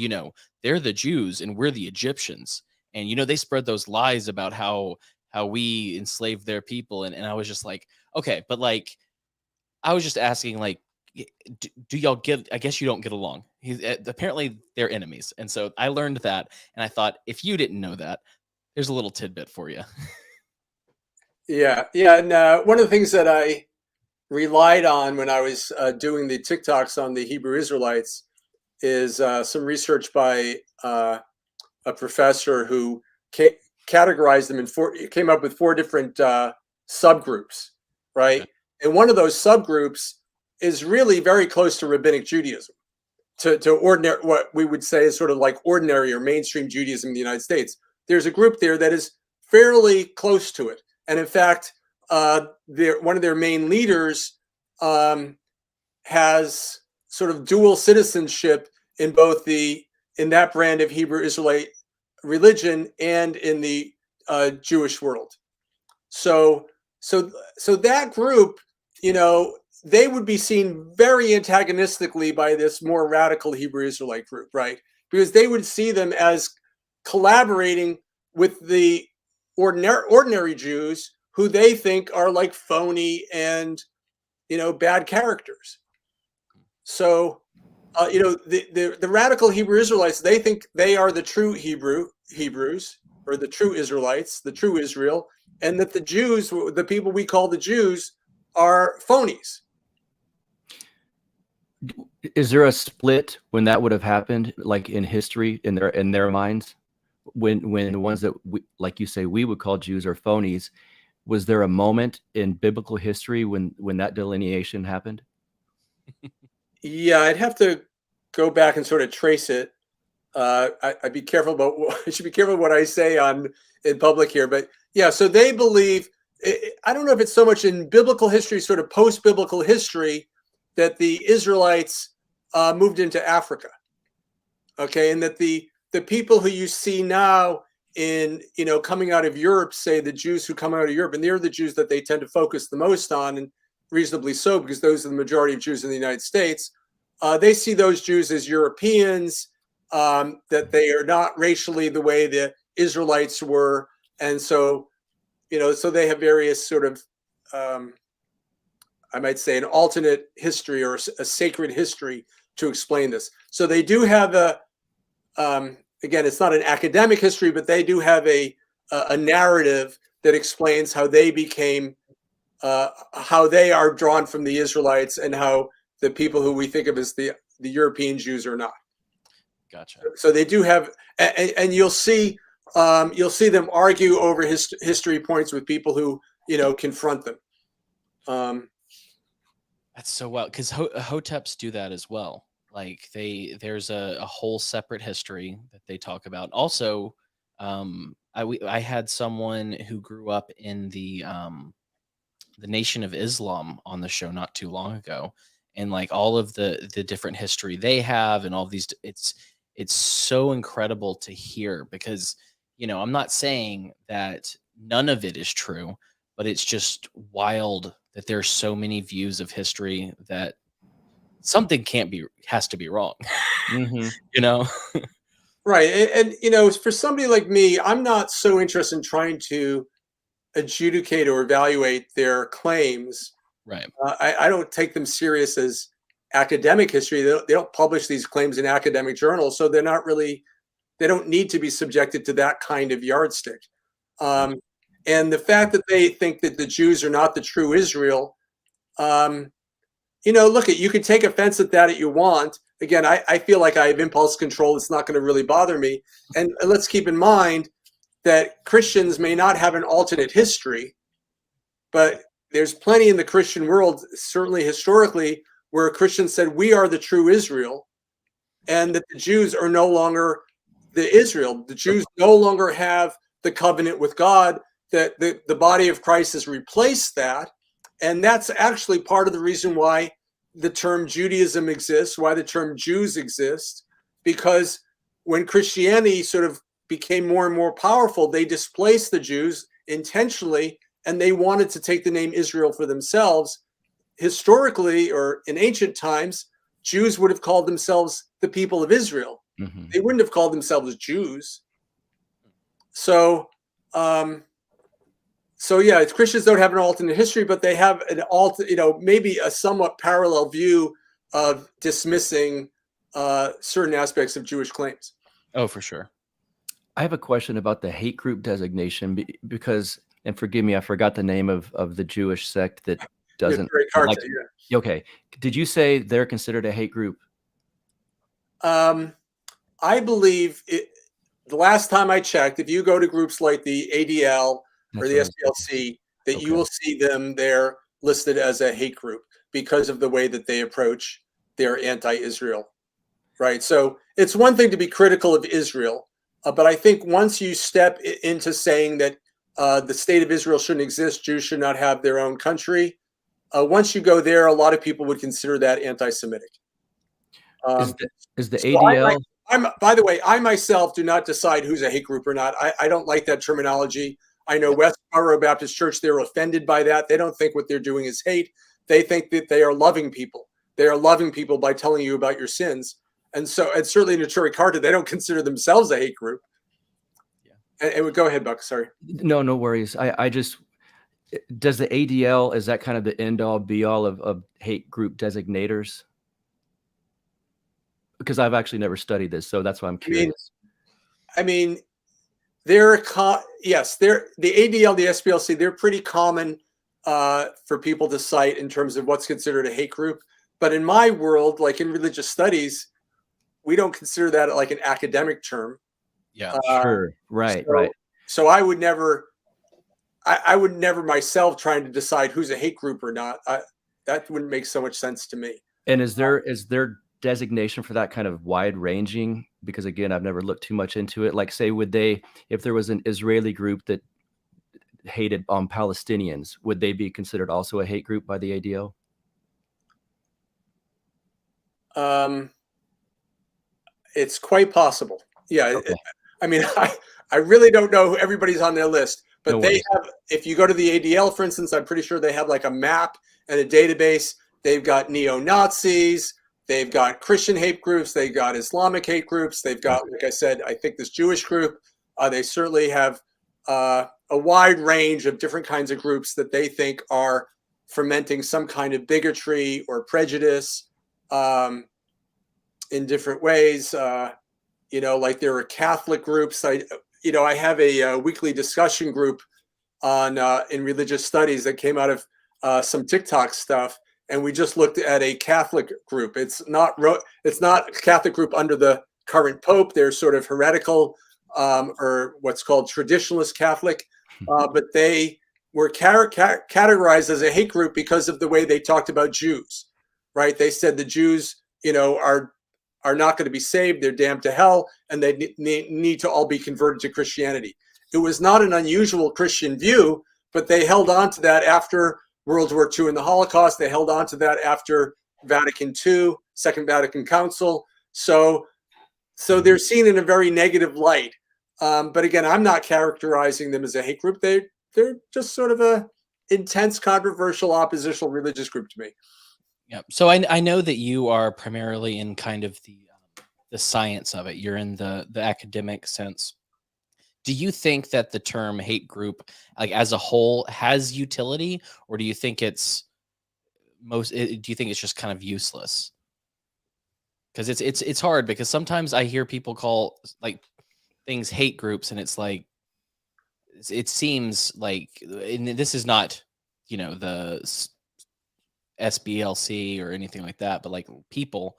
they're the Jews and we're the Egyptians. And, they spread those lies about how we enslaved their people. And I was just like, okay, but like, I was just asking, like, do y'all I guess you don't get along. Apparently they're enemies. And so I learned that. And I thought, if you didn't know that, there's a little tidbit for you. Yeah. And one of the things that I relied on when I was doing the TikToks on the Hebrew Israelites is some research by a professor who categorized them came up with 4 different subgroups, right? Okay. And one of those subgroups is really very close to rabbinic Judaism, to ordinary, what we would say is sort of like ordinary or mainstream Judaism in the United States. There's a group there that is fairly close to it. And in fact, one of their main leaders has sort of dual citizenship in both in that brand of Hebrew Israelite religion and in the Jewish world. So that group, they would be seen very antagonistically by this more radical Hebrew Israelite group, right? Because they would see them as collaborating with the ordinary Jews, who they think are like phony and, bad characters. So, the radical Hebrew Israelites, they think they are the true Hebrews, or the true Israelites, the true Israel, and that the Jews, the people we call the Jews, are phonies. Is there a split when that would have happened, like in history, in their minds, when the ones that we, like you say, we would call Jews are phonies? Was there a moment in biblical history when that delineation happened? Yeah, I'd have to go back and sort of trace it. I'd be careful about. I should be careful what I say in public here, but yeah. So they believe. I don't know if it's so much in biblical history, sort of post-biblical history, that the Israelites moved into Africa. Okay, and that the people who you see now in coming out of Europe, say the Jews who come out of Europe, and they're the Jews that they tend to focus the most on, and reasonably so, because those are the majority of Jews in the United States. They see those Jews as Europeans, that they are not racially the way the Israelites were, and so so they have various sort of, I might say, an alternate history or a sacred history to explain this. So they do have again, it's not an academic history, but they do have a narrative that explains how they became, how they are drawn from the Israelites, and how the people who we think of as the European Jews are not. Gotcha. So they do have, and you'll see them argue over history points with people who confront them. That's so wild, because Hoteps do that as well. Like there's a whole separate history that they talk about. Also, I had someone who grew up in the Nation of Islam on the show not too long ago, and like all of the different history they have, and all of these, it's so incredible to hear, because I'm not saying that none of it is true, but it's just wild that there's so many views of history that something has to be wrong. Mm-hmm. Right. And for somebody like me, I'm not so interested in trying to adjudicate or evaluate their claims. Right. I don't take them serious as academic history. They don't publish these claims in academic journals, so they don't need to be subjected to that kind of yardstick. And the fact that they think that the Jews are not the true Israel, look, you can take offense at that if you want. Again, I feel like I have impulse control. It's not going to really bother me. And let's keep in mind that Christians may not have an alternate history, but there's plenty in the Christian world, certainly historically, where Christians said, we are the true Israel, and that the Jews are no longer the Israel. The Jews no longer have the covenant with God, that the body of Christ has replaced that. And that's actually part of the reason why the term Judaism exists, why the term Jews exist, because when Christianity sort of became more and more powerful, they displaced the Jews intentionally, and they wanted to take the name Israel for themselves. Historically, or in ancient times, Jews would have called themselves the people of Israel. Mm-hmm. They wouldn't have called themselves Jews. So, yeah, Christians don't have an alternate history, but they have an maybe a somewhat parallel view of dismissing certain aspects of Jewish claims. Oh, for sure. I have a question about the hate group designation, because, and forgive me, I forgot the name of the Jewish sect that doesn't like. Yeah. Okay, did you say they're considered a hate group? I believe the last time I checked, if you go to groups like the ADL or the SPLC, that you will see them there listed as a hate group because of the way that they approach their anti-Israel. Right. So it's one thing to be critical of Israel, but I think once you step into saying that the state of Israel shouldn't exist, Jews should not have their own country, once you go there, a lot of people would consider that anti-Semitic. Is the ADL? By the way, I myself do not decide who's a hate group or not. I don't like that terminology. I know Westboro Baptist Church, they're offended by that. They don't think what they're doing is hate. They think that they are loving people. They are loving people by telling you about your sins. And so, and certainly in Notori Carta, they don't consider themselves a hate group. Yeah. And go ahead, Buck. Sorry. No worries. I just, does the ADL, is that kind of the end all be all of hate group designators? Because I've actually never studied this, so that's why I'm curious. I mean, yes, they're the ADL, the SPLC, they're pretty common for people to cite in terms of what's considered a hate group. But in my world, like in religious studies, we don't consider that like an academic term. Yeah, sure. Right, so, right. So I would never myself trying to decide who's a hate group or not. That wouldn't make so much sense to me. And is there designation for that kind of wide ranging? Because again, I've never looked too much into it. Like, say, if there was an Israeli group that hated on Palestinians, would they be considered also a hate group by the ADL? It's quite possible. Yeah. Okay. I mean, I really don't know who everybody's on their list, but No they worries. have, if you go to the ADL, for instance, I'm pretty sure they have like a map and a database. They've got neo-Nazis, they've got Christian hate groups, they've got Islamic hate groups, they've got, like I said, I think this Jewish group. They certainly have a wide range of different kinds of groups that they think are fomenting some kind of bigotry or prejudice in different ways. Like there are Catholic groups. I have a weekly discussion group on in religious studies that came out of some TikTok stuff, and we just looked at a Catholic group. It's not a Catholic group under the current Pope. They're sort of heretical or what's called traditionalist Catholic, but they were categorized as a hate group because of the way they talked about Jews. Right? They said the Jews, are not going to be saved. They're damned to hell, and they need to all be converted to Christianity. It was not an unusual Christian view, but they held on to that after World War II and the Holocaust. They held on to that after Vatican II, Second Vatican Council. So they're seen in a very negative light. But again, I'm not characterizing them as a hate group. They're just sort of a intense, controversial, oppositional religious group to me. Yeah. So I know that you are primarily in kind of the science of it. You're in the academic sense. Do you think that the term hate group, like as a whole, has utility, or do you think it's just kind of useless? Because it's hard, because sometimes I hear people call like things hate groups, and it's like it seems like, and this is not the SBLC or anything like that, but like people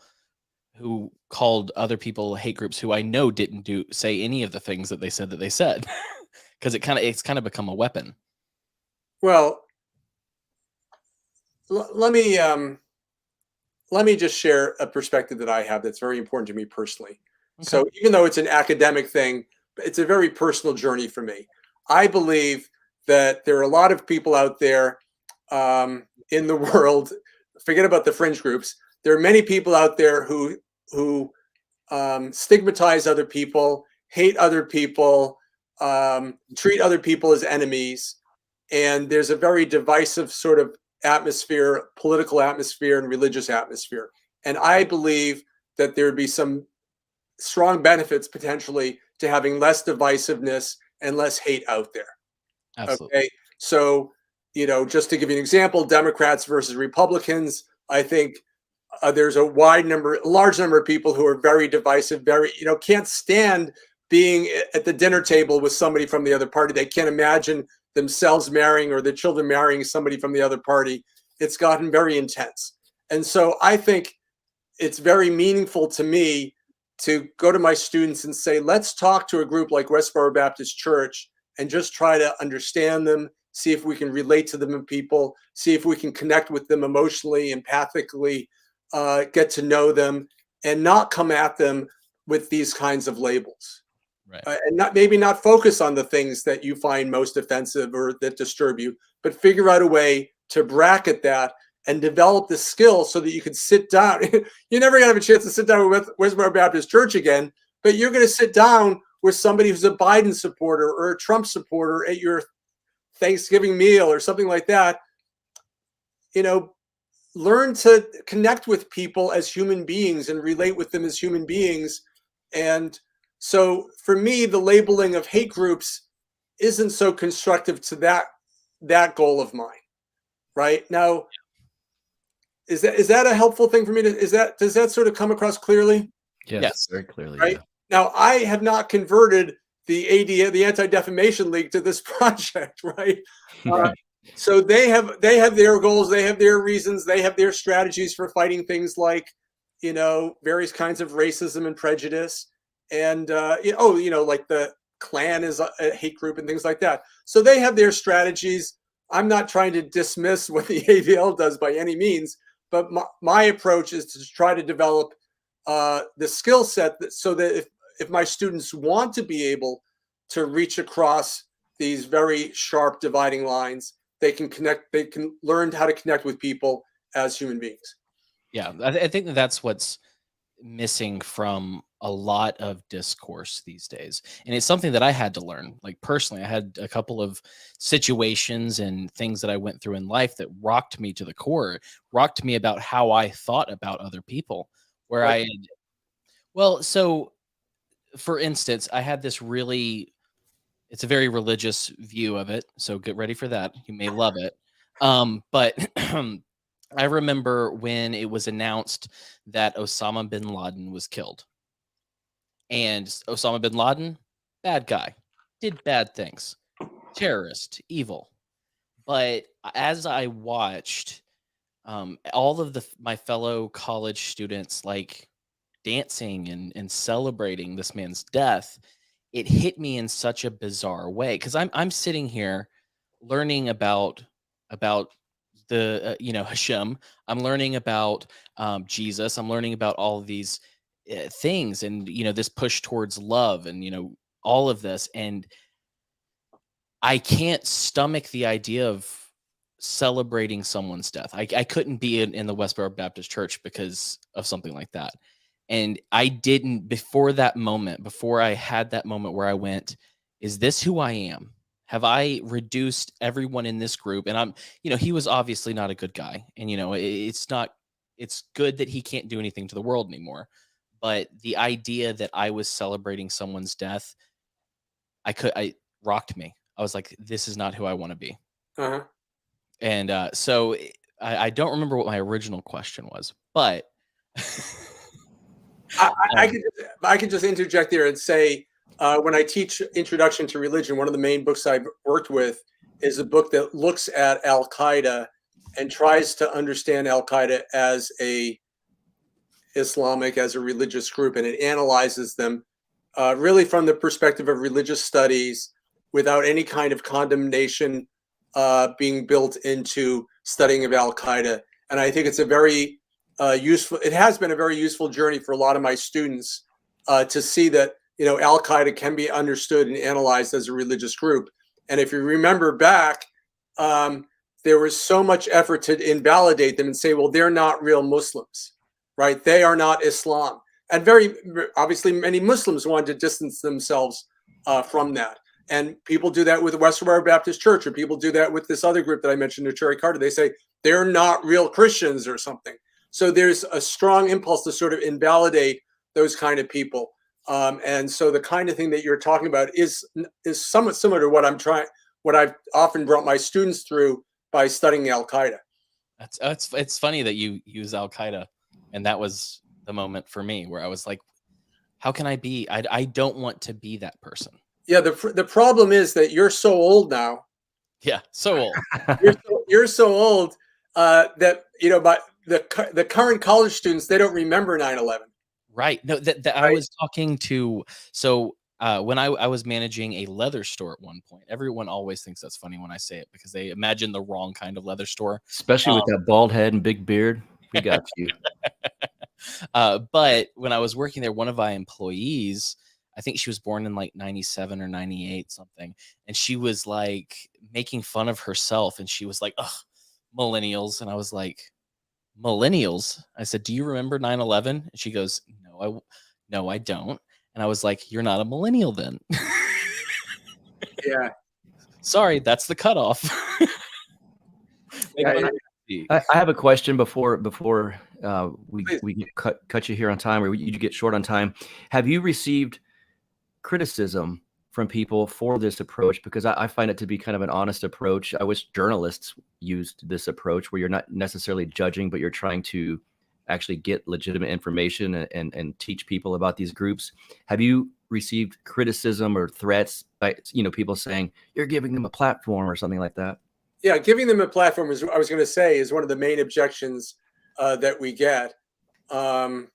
who called other people hate groups who I know didn't say any of the things that they said because it's kind of become a weapon. Well, let me just share a perspective that I have that's very important to me personally. Okay. So even though it's an academic thing, it's a very personal journey for me. I believe that there are a lot of people out there in the world, forget about the fringe groups. There are many people out there who stigmatize other people, hate other people, treat other people as enemies. And there's a very divisive sort of atmosphere, political atmosphere and religious atmosphere. And I believe that there would be some strong benefits potentially to having less divisiveness and less hate out there. Absolutely. Okay. So, just to give you an example, Democrats versus Republicans, I think there's a large number of people who are very divisive, very, can't stand being at the dinner table with somebody from the other party. They can't imagine themselves marrying or their children marrying somebody from the other party. It's gotten very intense. And so I think it's very meaningful to me to go to my students and say, let's talk to a group like Westboro Baptist Church and just try to understand them, see if we can relate to them and people, see if we can connect with them emotionally, empathically, get to know them, and not come at them with these kinds of labels. Right. And maybe not focus on the things that you find most offensive or that disturb you, but figure out a way to bracket that and develop the skill so that you can sit down. You're never going to have a chance to sit down with Westboro Baptist Church again, but you're going to sit down with somebody who's a Biden supporter or a Trump supporter at your Thanksgiving meal or something like that. Learn to connect with people as human beings and relate with them as human beings. And so for me, the labeling of hate groups isn't so constructive to that goal of mine. Right now, is that a helpful thing for me does that sort of come across clearly? Yes. Very clearly. Right. Yeah. Now, I have not converted ADA, the Anti-Defamation League, to this project, right? So they have their goals, they have their reasons, they have their strategies for fighting things like, various kinds of racism and prejudice, and like the Klan is a hate group and things like that. So they have their strategies. I'm not trying to dismiss what the AVL does by any means, but my approach is to try to develop the skill set so that if my students want to be able to reach across these very sharp dividing lines, they can learn how to connect with people as human beings. Yeah, I think that's what's missing from a lot of discourse these days. And it's something that I had to learn. Like personally, I had a couple of situations and things that I went through in life that rocked me to the core, rocked me about how I thought about other people, where Right. So for instance, I had this it's a very religious view of it. So get ready for that. You may love it. But I remember when it was announced that Osama bin Laden was killed. And Osama bin Laden, bad guy, did bad things, terrorist, evil. But as I watched all of my fellow college students like dancing and celebrating this man's death, it hit me in such a bizarre way because I'm sitting here learning about the Hashem. I'm learning about Jesus. I'm learning about all of these things, and this push towards love, and all of this, and I can't stomach the idea of celebrating someone's death. I couldn't be in the Westboro Baptist Church because of something like that. And I didn't, before I had that moment where I went, is this who I am? Have I reduced everyone in this group? And he was obviously not a good guy. And, it's good that he can't do anything to the world anymore. But the idea that I was celebrating someone's death, I rocked me. I was like, this is not who I want to be. Uh-huh. And so I don't remember what my original question was, but I could just interject there and say, when I teach Introduction to Religion, one of the main books I've worked with is a book that looks at Al-Qaeda and tries to understand Al-Qaeda as a religious group, and it analyzes them really from the perspective of religious studies without any kind of condemnation being built into studying of Al-Qaeda. And I think it's a very it has been a very useful journey for a lot of my students to see that, Al-Qaeda can be understood and analyzed as a religious group. And if you remember back, there was so much effort to invalidate them and say, well, they're not real Muslims, right? They are not Islam. And very obviously many Muslims wanted to distance themselves from that. And people do that with the Westboro Baptist Church, or people do that with this other group that I mentioned, the Cherry Carter. They say they're not real Christians or something. So there's a strong impulse to sort of invalidate those kind of people. And so the kind of thing that you're talking about is somewhat similar to what I've often brought my students through by studying Al-Qaeda. It's funny that you use Al-Qaeda, and that was the moment for me where I was like, how can I be? I don't want to be that person. Yeah, the problem is that you're so old now. Yeah, so old. You're so old that but the current college students, they don't remember 9/11. Right. No, that right? I was talking to. So when I was managing a leather store at one point, everyone always thinks that's funny when I say it because they imagine the wrong kind of leather store, especially with that bald head and big beard. We got you. But when I was working there, one of my employees, I think she was born in like 97 or 98 something. And she was like making fun of herself. And she was like, ugh, millennials. And I was like, millennials? I said, do you remember 9/11? And she goes, no, I don't. And I was like, you're not a millennial then. Yeah. Sorry, that's the cutoff. I have a question before we cut you here on time, or you get short on time. Have you received criticism from people for this approach? Because I find it to be kind of an honest approach. I wish journalists used this approach where you're not necessarily judging, but you're trying to actually get legitimate information and teach people about these groups. Have you received criticism or threats by, people saying you're giving them a platform or something like that? Yeah, giving them a platform is, I was going to say, is one of the main objections that we get. And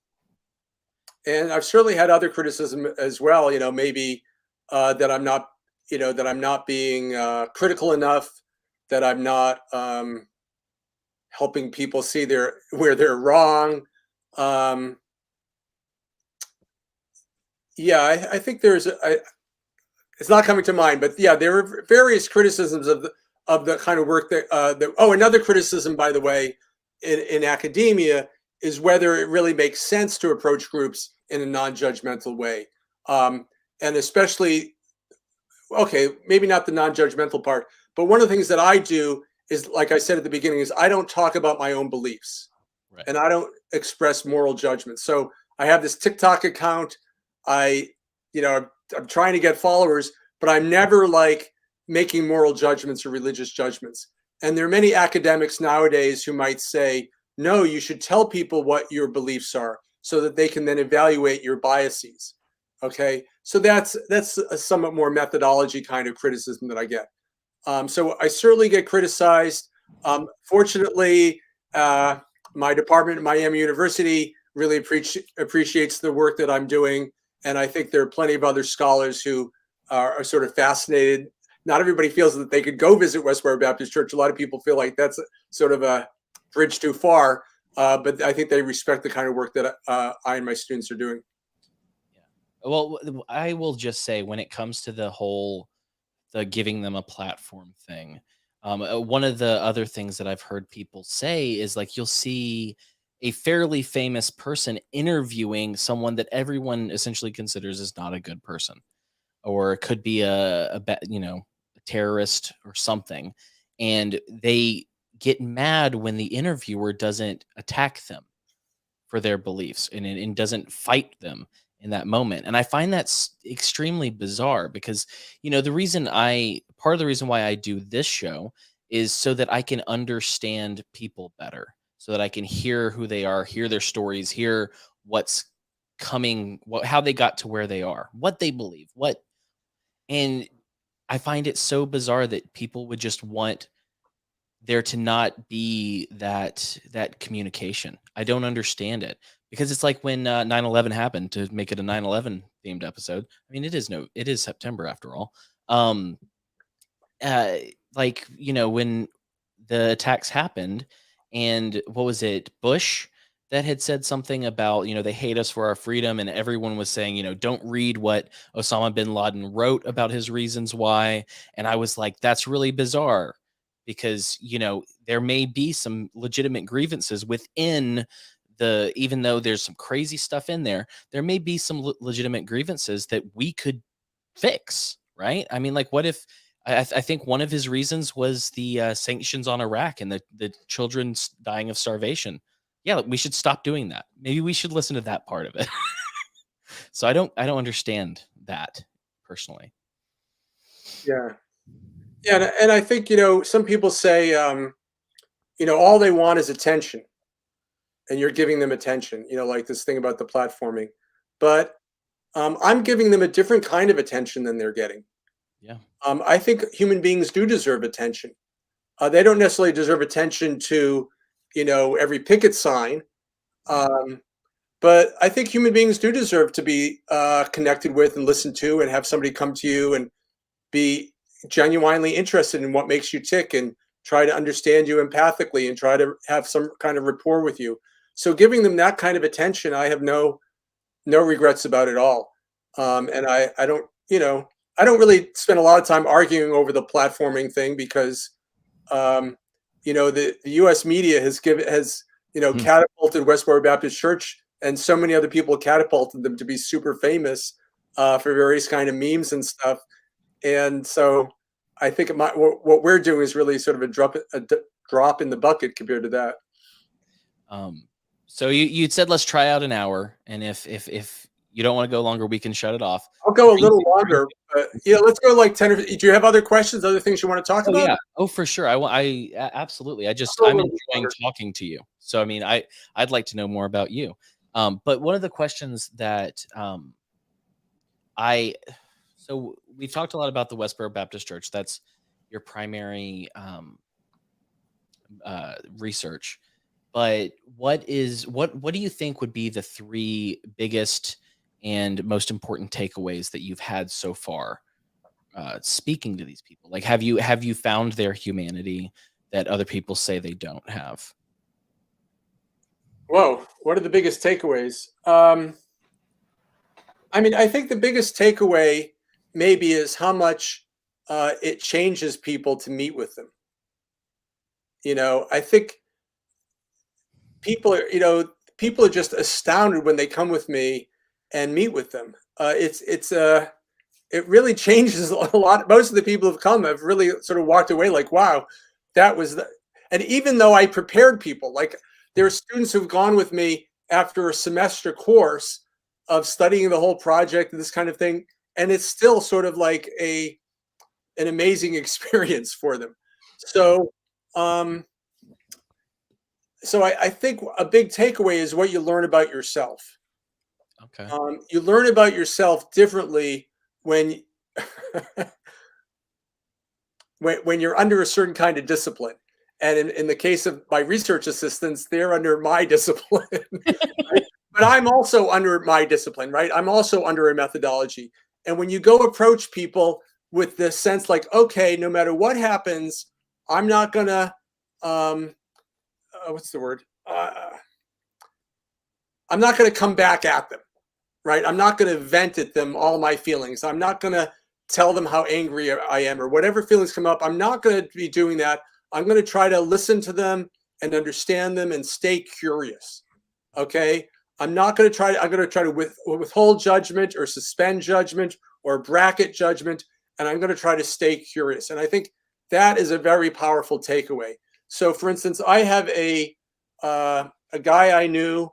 I've certainly had other criticism as well. Maybe that I'm not, that I'm not being critical enough, that I'm not helping people see where they're wrong. Yeah, I think it's not coming to mind, but yeah, there are various criticisms of the kind of work that. Oh, another criticism, by the way, in academia is whether it really makes sense to approach groups in a non-judgmental way, and especially, okay, maybe not the non-judgmental part, but one of the things that I do is, like I said at the beginning, is I don't talk about my own beliefs, Right. and I don't express moral judgment. So I have this TikTok account. I'm trying to get followers, but I'm never like making moral judgments or religious judgments. And there are many academics nowadays who might say, no, you should tell people what your beliefs are so that they can then evaluate your biases. Okay, so that's a somewhat more methodology kind of criticism that I get. So I certainly get criticized. Fortunately, my department at Miami University really appreciates the work that I'm doing. And I think there are plenty of other scholars who are sort of fascinated. Not everybody feels that they could go visit Westboro Baptist Church. A lot of people feel like that's sort of a bridge too far. But I think they respect the kind of work that I and my students are doing. Yeah. Well, I will just say, when it comes to the giving them a platform thing, one of the other things that I've heard people say is, like, you'll see a fairly famous person interviewing someone that everyone essentially considers is not a good person, or could be a terrorist or something, and they get mad when the interviewer doesn't attack them for their beliefs and doesn't fight them in that moment. And I find that's extremely bizarre, because part of the reason why I do this show is so that I can understand people better, so that I can hear who they are, hear their stories, hear what's how they got to where they are, what they believe, and I find it so bizarre that people would just want there to not be that communication. I don't understand it, because it's like when 9/11 happened, to make it a 9/11 themed episode. I mean, it is September after all. Um, uh, when the attacks happened, and what was it, Bush, that had said something about, they hate us for our freedom, and everyone was saying, don't read what Osama bin Laden wrote about his reasons why. And I was like, that's really bizarre, because there may be some legitimate grievances within even though there's some crazy stuff in there may be some legitimate grievances that we could fix, right? I mean, like, what if I think one of his reasons was the sanctions on Iraq and the children dying of starvation. Yeah, we should stop doing that. Maybe we should listen to that part of it. So I don't understand that personally. Yeah. Yeah, and I think, some people say, all they want is attention, and you're giving them attention, like this thing about the platforming. But I'm giving them a different kind of attention than they're getting. Yeah. I think human beings do deserve attention. They don't necessarily deserve attention to, every picket sign. But I think human beings do deserve to be connected with and listened to, and have somebody come to you and be genuinely interested in what makes you tick, and try to understand you empathically, and try to have some kind of rapport with you. So giving them that kind of attention, I have no regrets about it all. And I don't, I don't really spend a lot of time arguing over the platforming thing, because the U.S. media has catapulted Westboro Baptist Church, and so many other people catapulted them to be super famous for various kind of memes and stuff. And so I think what we're doing is really sort of a drop in the bucket compared to that. So you said let's try out an hour, and if you don't want to go longer, we can shut it off. I'll go a little longer, but let's go like 10. Do you have other questions, other things you want to talk about? Yeah. Oh, for sure. Absolutely. I'm enjoying talking to you. So, I mean, I'd like to know more about you. But one of the questions that So we've talked a lot about the Westboro Baptist Church. That's your primary research. But what do you think would be the 3 biggest and most important takeaways that you've had so far speaking to these people? Like, have you found their humanity that other people say they don't have? Whoa, what are the biggest takeaways? I mean, I think the biggest takeaway maybe is how much it changes people to meet with them. I think people are just astounded when they come with me and meet with them. It really changes a lot. Most of the people who've come have really sort of walked away like, wow, that was the, and even though I prepared people, like there are students who've gone with me after a semester course of studying the whole project and this kind of thing, and it's still sort of like an amazing experience for them. So, I think a big takeaway is what you learn about yourself. Okay. You learn about yourself differently when when you're under a certain kind of discipline. And in the case of my research assistants, they're under my discipline. Right? But I'm also under my discipline, right? I'm also under a methodology. And when you go approach people with this sense like, okay, no matter what happens, I'm not going to, what's the word? I'm not going to come back at them, right? I'm not going to vent at them all my feelings. I'm not going to tell them how angry I am or whatever feelings come up. I'm not going to be doing that. I'm going to try to listen to them and understand them and stay curious. Okay. I'm going to try to withhold judgment or suspend judgment or bracket judgment. And I'm going to try to stay curious. And I think that is a very powerful takeaway. So for instance, I have a guy I knew,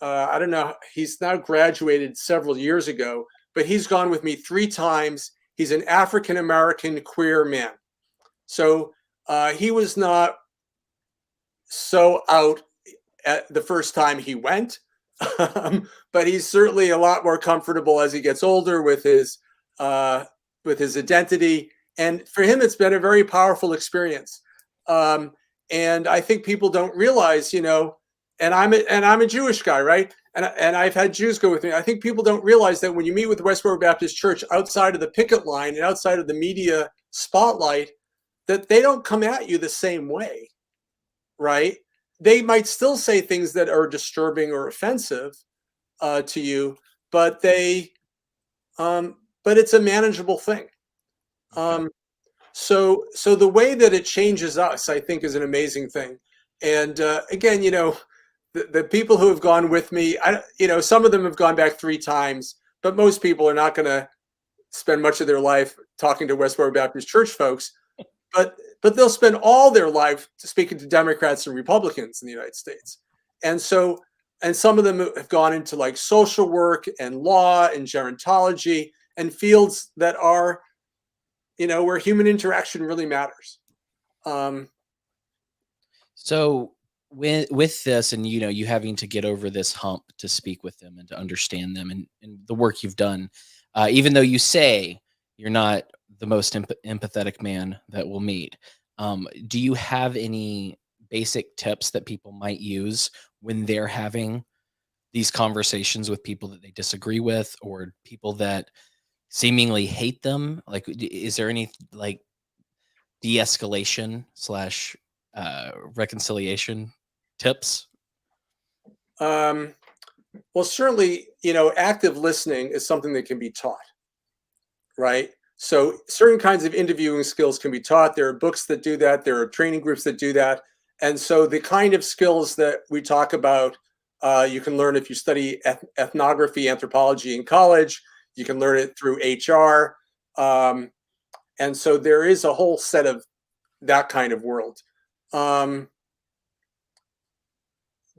I don't know, he's now graduated several years ago, but he's gone with me 3 times. He's an African-American queer man. So he was not so out at the first time he went, but he's certainly a lot more comfortable as he gets older with his identity. And for him, it's been a very powerful experience. And I think people don't realize, and I'm a Jewish guy, right? And I've had Jews go with me. I think people don't realize that when you meet with the Westboro Baptist Church outside of the picket line and outside of the media spotlight, that they don't come at you the same way, right? They might still say things that are disturbing or offensive to you, but but it's a manageable thing. So the way that it changes us, I think, is an amazing thing. And again, the people who have gone with me, some of them have gone back 3 times, but most people are not going to spend much of their life talking to Westboro Baptist Church folks, but they'll spend all their life speaking to Democrats and Republicans in the United States. And some of them have gone into like social work and law and gerontology and fields that are, where human interaction really matters. So with this, and you having to get over this hump to speak with them and to understand them, and the work you've done, even though you say you're not the most empathetic man that we'll meet, do you have any basic tips that people might use when they're having these conversations with people that they disagree with or people that seemingly hate them? Like, is there any like de-escalation / reconciliation tips? Well, certainly, active listening is something that can be taught, right? So certain kinds of interviewing skills can be taught. There are books that do that. There are training groups that do that. And so the kind of skills that we talk about, you can learn if you study ethnography, anthropology in college. You can learn it through HR. And so there is a whole set of that kind of world.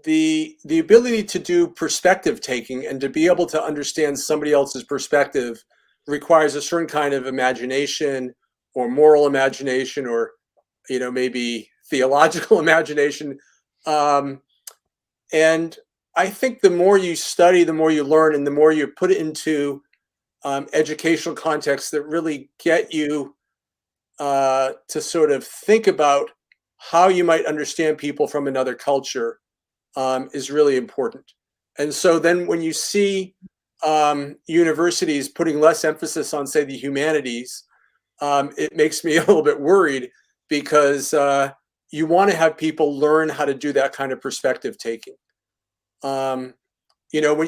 The ability to do perspective taking and to be able to understand somebody else's perspective requires a certain kind of imagination or moral imagination or, maybe theological imagination. And I think the more you study, the more you learn, and the more you put it into educational contexts that really get you to sort of think about how you might understand people from another culture is really important. And so then when you see universities putting less emphasis on, say, the humanities, it makes me a little bit worried, because you want to have people learn how to do that kind of perspective taking. When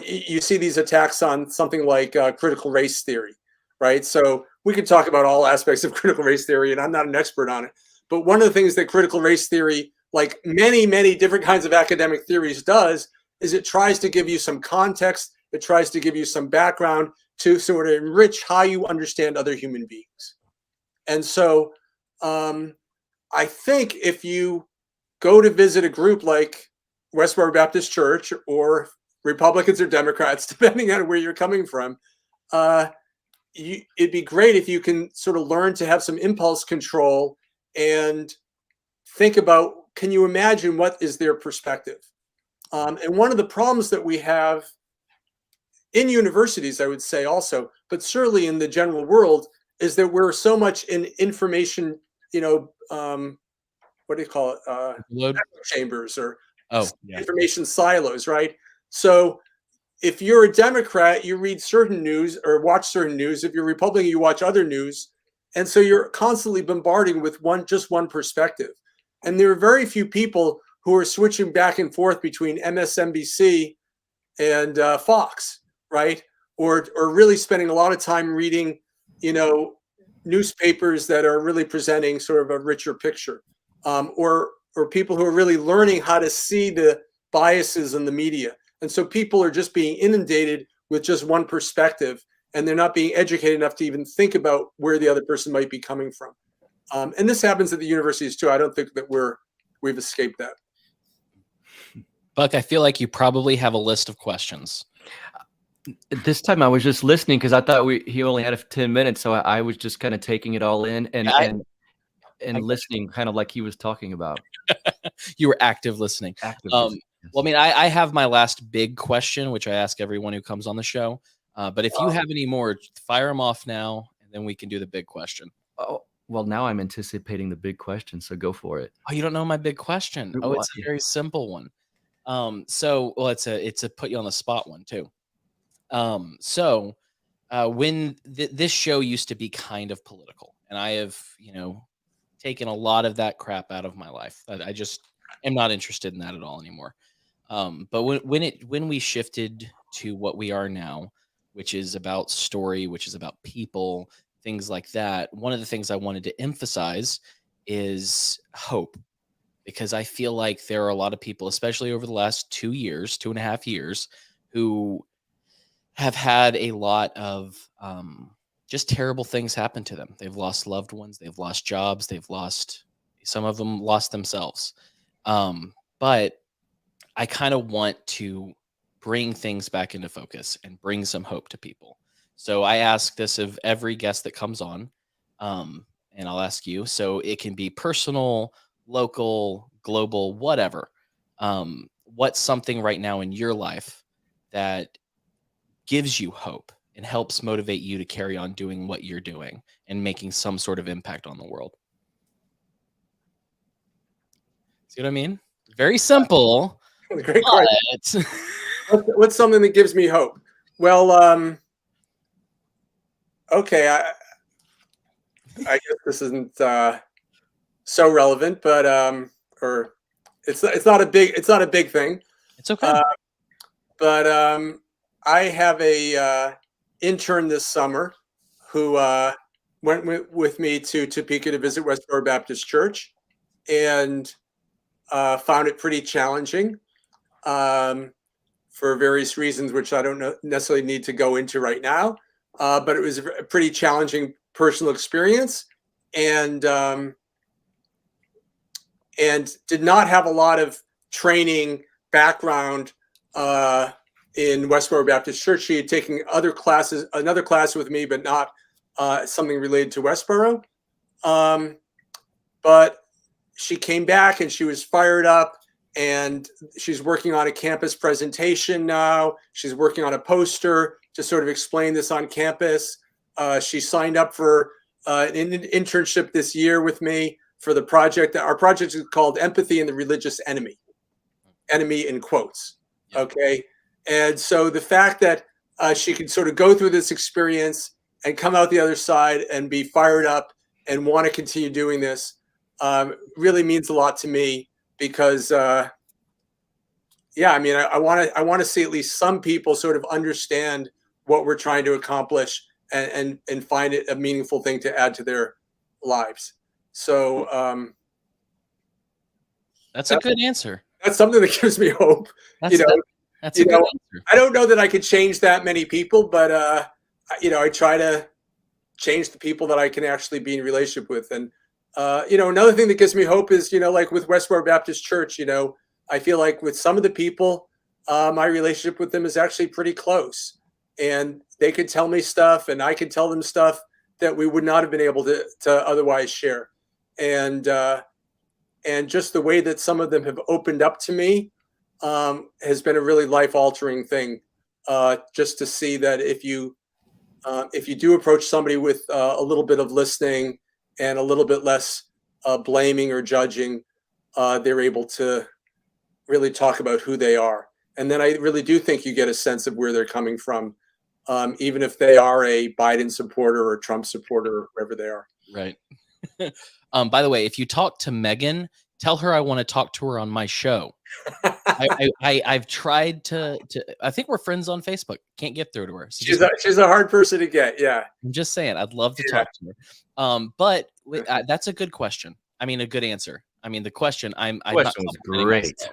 you see these attacks on something like critical race theory, right? So we could talk about all aspects of critical race theory, and I'm not an expert on it. But one of the things that critical race theory, like many, many different kinds of academic theories, does is it tries to give you some context. It tries to give you some background to sort of enrich how you understand other human beings. And so I think if you go to visit a group like Westboro Baptist Church, or Republicans or Democrats, depending on where you're coming from, it'd be great if you can sort of learn to have some impulse control and think about, can you imagine what is their perspective? And one of the problems that we have in universities, I would say also, but certainly in the general world, is that we're so much in information, what do you call it? Echo chambers, or information silos, right? So if you're a Democrat, you read certain news or watch certain news. If you're Republican, you watch other news. And so you're constantly bombarding with just one perspective. And there are very few people who are switching back and forth between MSNBC and Fox, right? Or really spending a lot of time reading, newspapers that are really presenting sort of a richer picture, or people who are really learning how to see the biases in the media. And so people are just being inundated with just one perspective, and they're not being educated enough to even think about where the other person might be coming from. And this happens at the universities too. I don't think that we've escaped that. Buck, I feel like you probably have a list of questions. This time I was just listening because I thought he only had 10 minutes, so I was just kind of taking it all in and listening, kind of like he was talking about. You were active listening. Well, I mean, I have my last big question, which I ask everyone who comes on the show. But if you have any more, fire them off now, and then we can do the big question. Oh, well, now I'm anticipating the big question, so go for it. Oh, you don't know my big question? Oh, it's a very simple one. It's a put you on the spot one too. When this show used to be kind of political, and I have, taken a lot of that crap out of my life. I just am not interested in that at all anymore. But when we shifted to what we are now, which is about story, which is about people, things like that, one of the things I wanted to emphasize is hope, because I feel like there are a lot of people, especially over the last 2.5 years, who have had a lot of just terrible things happen to them. They've lost loved ones, they've lost jobs, some of them lost themselves. But I kind of want to bring things back into focus and bring some hope to people. So I ask this of every guest that comes on, and I'll ask you. So it can be personal, local, global, whatever. What's something right now in your life that gives you hope and helps motivate you to carry on doing what you're doing and making some sort of impact on the world? See what I mean? Very simple. Great question. What's something that gives me hope? Well, okay, I guess this isn't so relevant, but or it's not a big thing. It's okay. But I have a intern this summer who went with me to Topeka to visit Westboro Baptist Church, and found it pretty challenging for various reasons, which I don't necessarily need to go into right now. But it was a pretty challenging personal experience, and did not have a lot of training background in Westboro Baptist Church. She had taken another class with me, but not something related to Westboro. But she came back and she was fired up, and she's working on a campus presentation now. She's working on a poster. to sort of explain this on campus. She signed up for an internship this year with me for the project. Our project is called Empathy and the Religious Enemy. Enemy in quotes. Yep. Okay. And so the fact that she could sort of go through this experience and come out the other side and be fired up and want to continue doing this really means a lot to me, because yeah, I mean, I want to see at least some people sort of understand what we're trying to accomplish and find it a meaningful thing to add to their lives. So that's a good answer. That's something that gives me hope. That's a good answer. I don't know that I could change that many people, but I try to change the people that I can actually be in relationship with. And another thing that gives me hope is, like with Westboro Baptist Church, I feel like with some of the people, my relationship with them is actually pretty close, and they could tell me stuff and I could tell them stuff that we would not have been able to otherwise share. And just the way that some of them have opened up to me has been a really life-altering thing. Just to see that if you do approach somebody with a little bit of listening and a little bit less blaming or judging, they're able to really talk about who they are. And then I really do think you get a sense of where they're coming from, even if they are a Biden supporter or Trump supporter or wherever they are. Right. By the way, if you talk to Megan, tell her I want to talk to her on my show. I've tried to. I think we're friends on Facebook. Can't get through to her. So she's a hard person to get. Yeah. I'm just saying. I'd love to talk to her. But that's a good question. I mean, a good answer. I mean, the question. The question was great.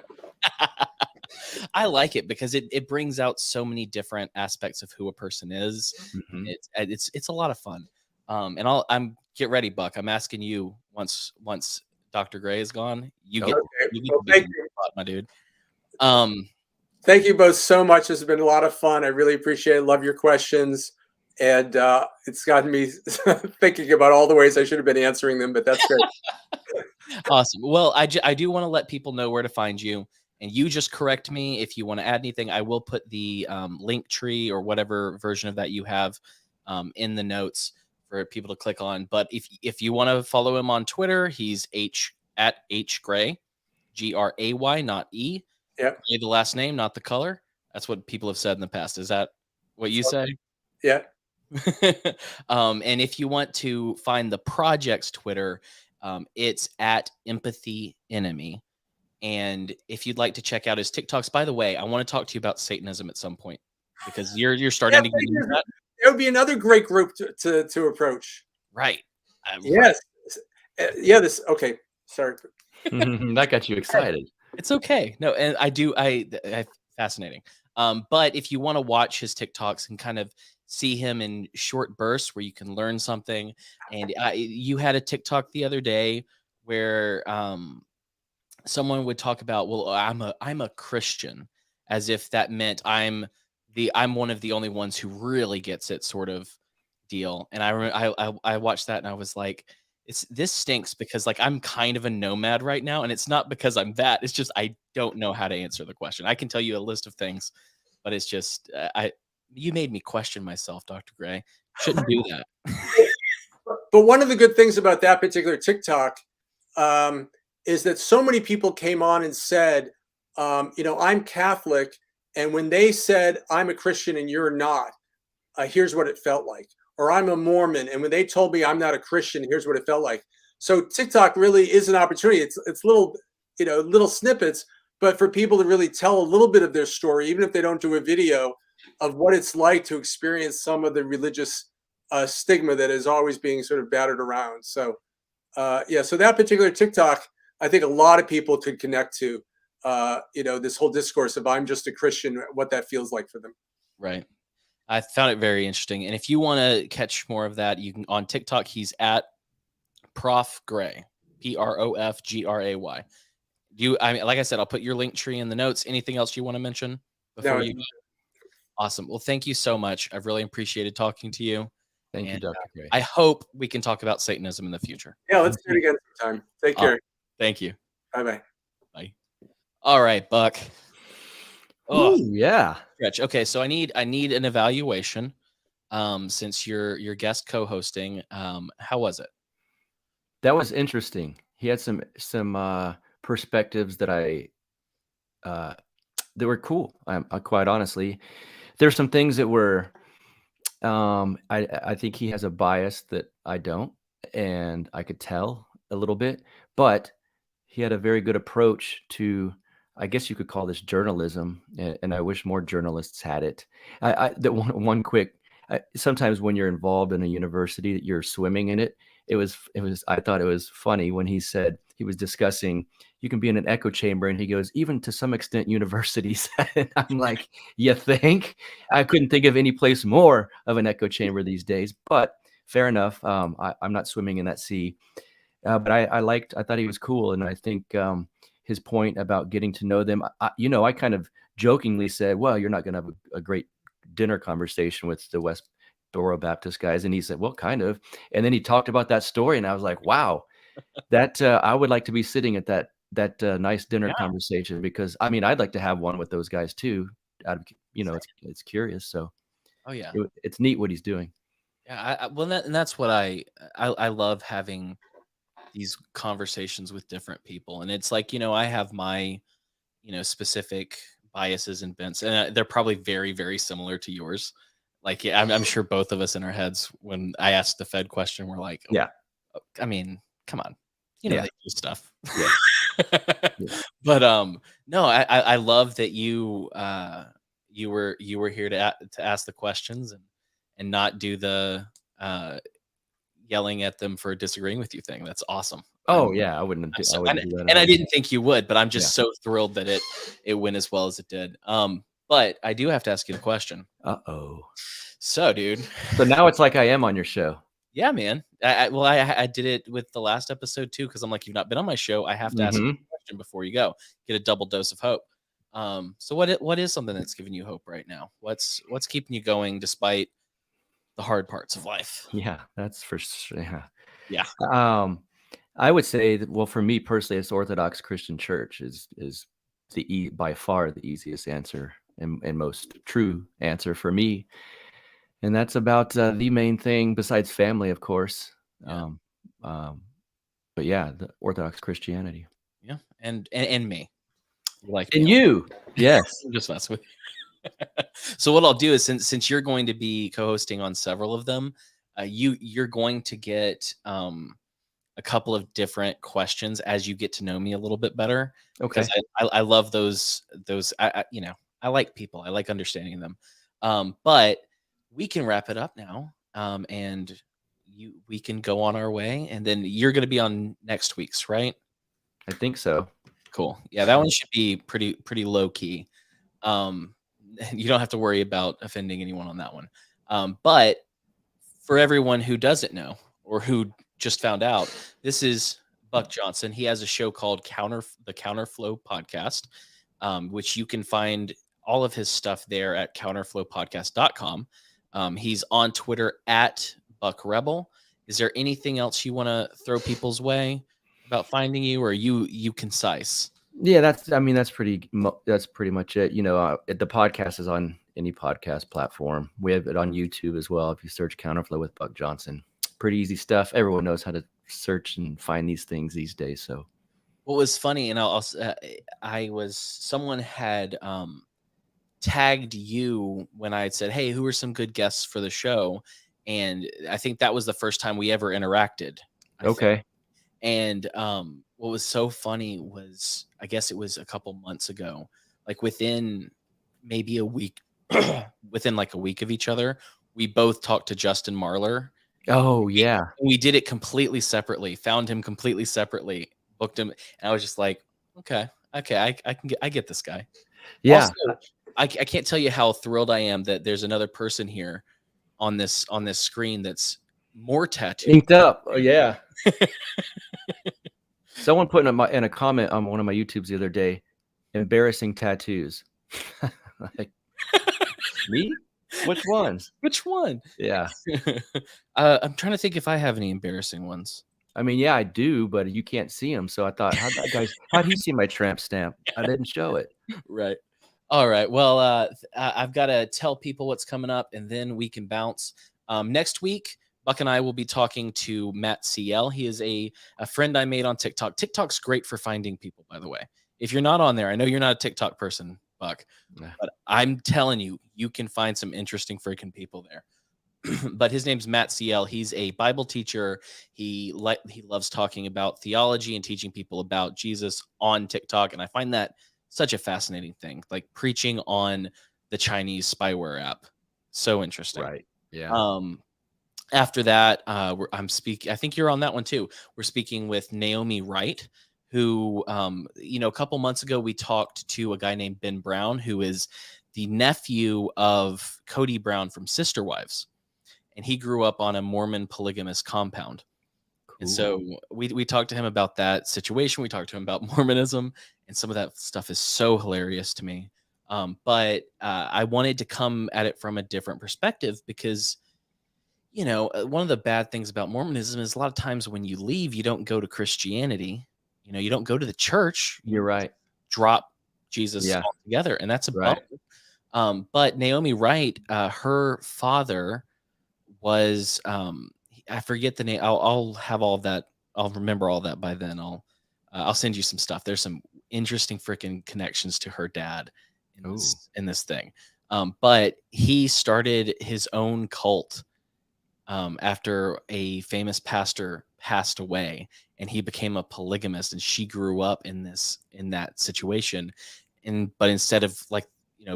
I like it because it brings out so many different aspects of who a person is. Mm-hmm. It's a lot of fun. And I'm get ready, Buck. I'm asking you once Dr. Gray is gone, you get thank you, my dude. Thank you both so much. This has been a lot of fun. I really appreciate it. Love your questions. And it's gotten me thinking about all the ways I should have been answering them, but that's great. Awesome. Well, I do want to let people know where to find you. And you just correct me if you want to add anything. I will put the link tree or whatever version of that you have in the notes for people to click on. But if you want to follow him on Twitter, he's at H Gray, Gray, not E. Yeah. The last name, not the color. That's what people have said in the past. Is that what you say? Yeah. And if you want to find the project's Twitter, it's at Empathy Enemy. And if you'd like to check out his TikToks, by the way, I want to talk to you about Satanism at some point, because you're starting to get into that. It would be another great group to approach. Right. Yes. Yeah. Okay. Sorry. That got you excited. It's okay. No, and I fascinating. But if you want to watch his TikToks and kind of see him in short bursts where you can learn something, and you had a TikTok the other day where someone would talk about, well, I'm a Christian, as if that meant I'm one of the only ones who really gets it, sort of deal. And I watched that and I was like, this stinks, because like I'm kind of a nomad right now, and it's not because I'm that. It's just I don't know how to answer the question. I can tell you a list of things, but it's just you made me question myself, Dr. Gray. Shouldn't do that. But one of the good things about that particular TikTok is that so many people came on and said, I'm Catholic, and when they said I'm a Christian and you're not, here's what it felt like. Or I'm a Mormon, and when they told me I'm not a Christian, here's what it felt like. So TikTok really is an opportunity. It's little snippets, but for people to really tell a little bit of their story, even if they don't do a video, of what it's like to experience some of the religious stigma that is always being sort of battered around. So so that particular TikTok, I think a lot of people could connect to, this whole discourse of I'm just a Christian, what that feels like for them. Right. I found it very interesting. And if you want to catch more of that, you can on TikTok, he's at Prof Gray, Profgray. Like I said, I'll put your link tree in the notes. Anything else you want to mention before you? Awesome. Well, thank you so much. I've really appreciated talking to you. Thank you, Dr. Gray. I hope we can talk about Satanism in the future. Yeah, let's do it again sometime. Take care. Thank you. Bye-bye. Bye. All right, Buck. Oh, Ooh, yeah. stretch. Okay, so I need an evaluation. Since you're guest co-hosting, how was it? That was interesting. He had some perspectives that that were cool. Quite honestly, there's some things that were. I think he has a bias that I don't, and I could tell a little bit. But he had a very good approach to, I guess you could call this journalism, and I wish more journalists had it. The one quick. Sometimes when you're involved in a university, you're swimming in it. I thought it was funny when he said he was discussing you can be in an echo chamber, and he goes, even to some extent, universities. And I'm like, you think? I couldn't think of any place more of an echo chamber these days. But fair enough. I'm not swimming in that sea. But I thought he was cool. And I think his point about getting to know them, I kind of jokingly said, well, you're not going to have a great dinner conversation with the Westboro Baptist guys. And he said, well, kind of. And then he talked about that story. And I was like, wow, that I would like to be sitting at that nice dinner conversation, because I mean, I'd like to have one with those guys too. It's curious. So Oh yeah. It's neat what he's doing. Yeah. And that's what I love, having these conversations with different people. And it's like, I have my, specific biases and bents, and they're probably very, very similar to yours. Like, yeah, I'm sure both of us in our heads, when I asked the Fed question, we're like, yeah, I mean, come on, yeah. they do stuff. Yeah. Yeah. But no, I love that you were here to ask the questions, and not do the yelling at them for disagreeing with you thing. That's awesome. Oh yeah, I wouldn't do that. And I didn't think you would, but I'm just so thrilled that it went as well as it did. But I do have to ask you the question. Uh-oh. So, dude. So now it's like I am on your show. Yeah, man. I did it with the last episode too, because I'm like, you've not been on my show. I have to ask you a question before you go. Get a double dose of hope. So what is something that's giving you hope right now? What's keeping you going despite the hard parts of life? Yeah, that's for sure. Yeah. I would say that, well, for me personally, it's Orthodox Christian Church is by far the easiest answer and most true answer for me. And that's about the main thing besides family, of course. Yeah. But yeah, the Orthodox Christianity. Yeah. And me. You. Yes. I'm just messing with you. So what I'll do is, since you're going to be co-hosting on several of them, you're going to get a couple of different questions as you get to know me a little bit better. Okay. Because I love those. I like people. I like understanding them. But we can wrap it up now, and we can go on our way. And then you're going to be on next week's, right? I think so. Cool. Yeah, that one should be pretty low key. You don't have to worry about offending anyone on that one. But for everyone who doesn't know, or who just found out, this is Buck Johnson. He has a show called the Counterflow Podcast, which you can find all of his stuff there at counterflowpodcast.com. He's on Twitter at Buck Rebel. Is there anything else you want to throw people's way about finding you, or are you concise? Yeah, that's pretty much it. The podcast is on any podcast platform. We have it on YouTube as well. If you search Counterflow with Buck Johnson, pretty easy stuff. Everyone knows how to search and find these things these days. So, what was funny, and someone had tagged you when I had said, "Hey, who are some good guests for the show?" And I think that was the first time we ever interacted. Okay. And what was so funny was, I guess it was a couple months ago, like within maybe a week, within like a week of each other, we both talked to Justin Marler. Oh yeah. We did it completely separately, found him completely separately, booked him. And I was just like, okay, I get this guy. Yeah. Also, I can't tell you how thrilled I am that there's another person here on this screen that's more tattooed. Inked up. Oh yeah. Someone put in a comment on one of my YouTubes the other day, embarrassing tattoos. Like, me? Which ones? Which one? Yeah. I'm trying to think if I have any embarrassing ones. I mean, yeah, I do, but you can't see them. So I thought, how'd he see my tramp stamp? I didn't show it. Right. All right. Well, I've got to tell people what's coming up, and then we can bounce. Next week, Buck and I will be talking to Matt CL. He is a friend I made on TikTok. TikTok's great for finding people, by the way. If you're not on there, I know you're not a TikTok person, Buck, but I'm telling you, you can find some interesting freaking people there. But his name's Matt CL. He's a Bible teacher. He loves talking about theology and teaching people about Jesus on TikTok, and I find that such a fascinating thing, like preaching on the Chinese spyware app. So interesting. Right. Yeah. After that, I'm speaking. I think you're on that one too. We're speaking with Naomi Wright, who, a couple months ago we talked to a guy named Ben Brown, who is the nephew of Cody Brown from Sister Wives, and he grew up on a Mormon polygamous compound. Cool. And so we talked to him about that situation. We talked to him about Mormonism, and some of that stuff is so hilarious to me. But I wanted to come at it from a different perspective because, one of the bad things about Mormonism is a lot of times when you leave, you don't go to Christianity. You don't go to the church. You're right. Drop Jesus altogether, and that's a bummer. But Naomi Wright, her father was I forget the name. I'll have all of that. I'll remember all that by then. I'll send you some stuff. There's some interesting freaking connections to her dad in this thing. But he started his own cult after a famous pastor passed away, and he became a polygamist, and she grew up in that situation. But instead of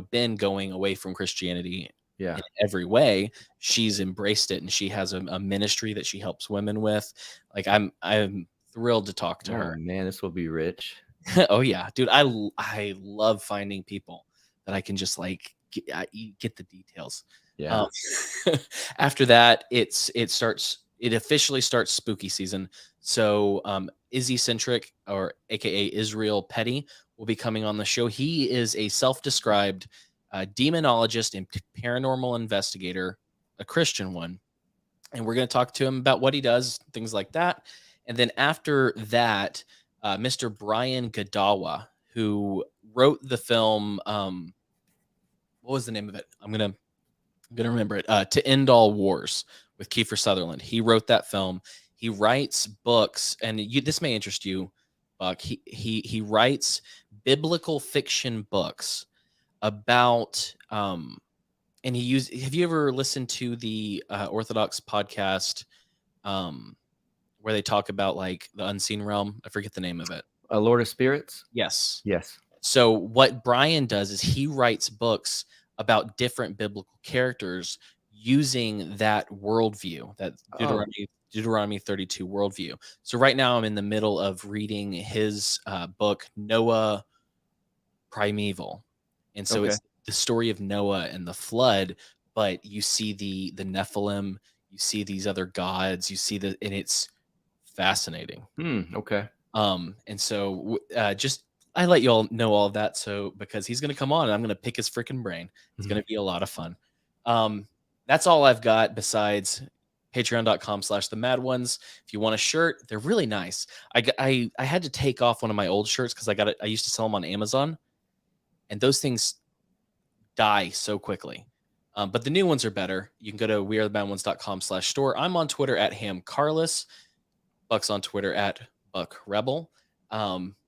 Ben going away from Christianity in every way, she's embraced it, and she has a ministry that she helps women with. Like I'm thrilled to talk to her. Man, this will be rich. Oh yeah, dude, I love finding people that I can just get the details. Yeah. After that, it officially starts spooky season. So Izzy Centric, or aka Israel Petty, will be coming on the show. He is a self-described demonologist and paranormal investigator, a Christian one. And we're going to talk to him about what he does, things like that. And then after that, Mr. Brian Godawa, who wrote the film, what was the name of it? I'm going to remember it. To End All Wars with Kiefer Sutherland. He wrote that film. He writes books, and this may interest you, Buck. He writes biblical fiction books about and have you ever listened to the Orthodox podcast where they talk about the unseen realm? I forget the name of it. A Lord of Spirits? Yes. So what Brian does is he writes books about different biblical characters using that worldview, that Deuteronomy 32 worldview. So right now I'm in the middle of reading his book, Noah Primeval. And so it's the story of Noah and the flood, but you see the Nephilim, you see these other gods, and it's fascinating. Okay. And so just I let you all know all of that, because he's going to come on and I'm going to pick his freaking brain. It's going to be a lot of fun. That's all I've got besides patreon.com/themadOnes. If you want a shirt, they're really nice. I had to take off one of my old shirts because I used to sell them on Amazon, and those things die so quickly. But the new ones are better. You can go to wearethemadOnes.com/store. I'm on Twitter at HamCarlos. Buck's on Twitter at BuckRebel.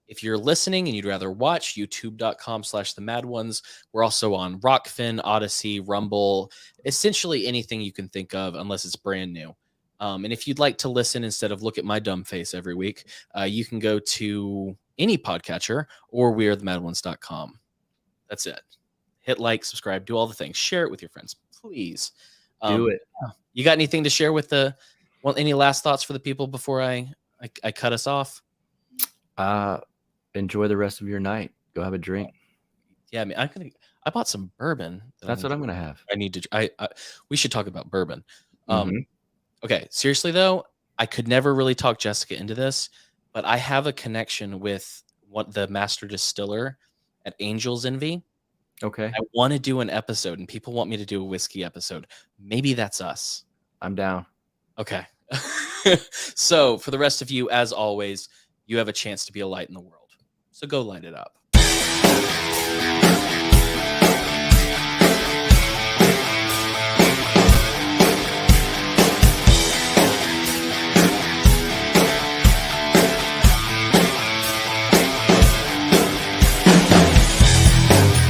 If you're listening and you'd rather watch, youtube.com/themadOnes. We're also on Rockfin, Odyssey, Rumble, essentially anything you can think of, unless it's brand new. And if you'd like to listen instead of look at my dumb face every week, you can go to any podcatcher or wearethemadOnes.com. That's it. Hit like, subscribe, do all the things. Share it with your friends, please. Do it. You got anything to share with any last thoughts for the people before I cut us off? Enjoy the rest of your night. Go have a drink. Yeah, I mean, I bought some bourbon. That's what I'm gonna have. I need to. We should talk about bourbon. Okay, seriously though, I could never really talk Jessica into this, but I have a connection with the master distiller at Angel's Envy. Okay. I want to do an episode, and people want me to do a whiskey episode. Maybe that's us. I'm down. Okay. So for the rest of you, as always, you have a chance to be a light in the world. So go light it up.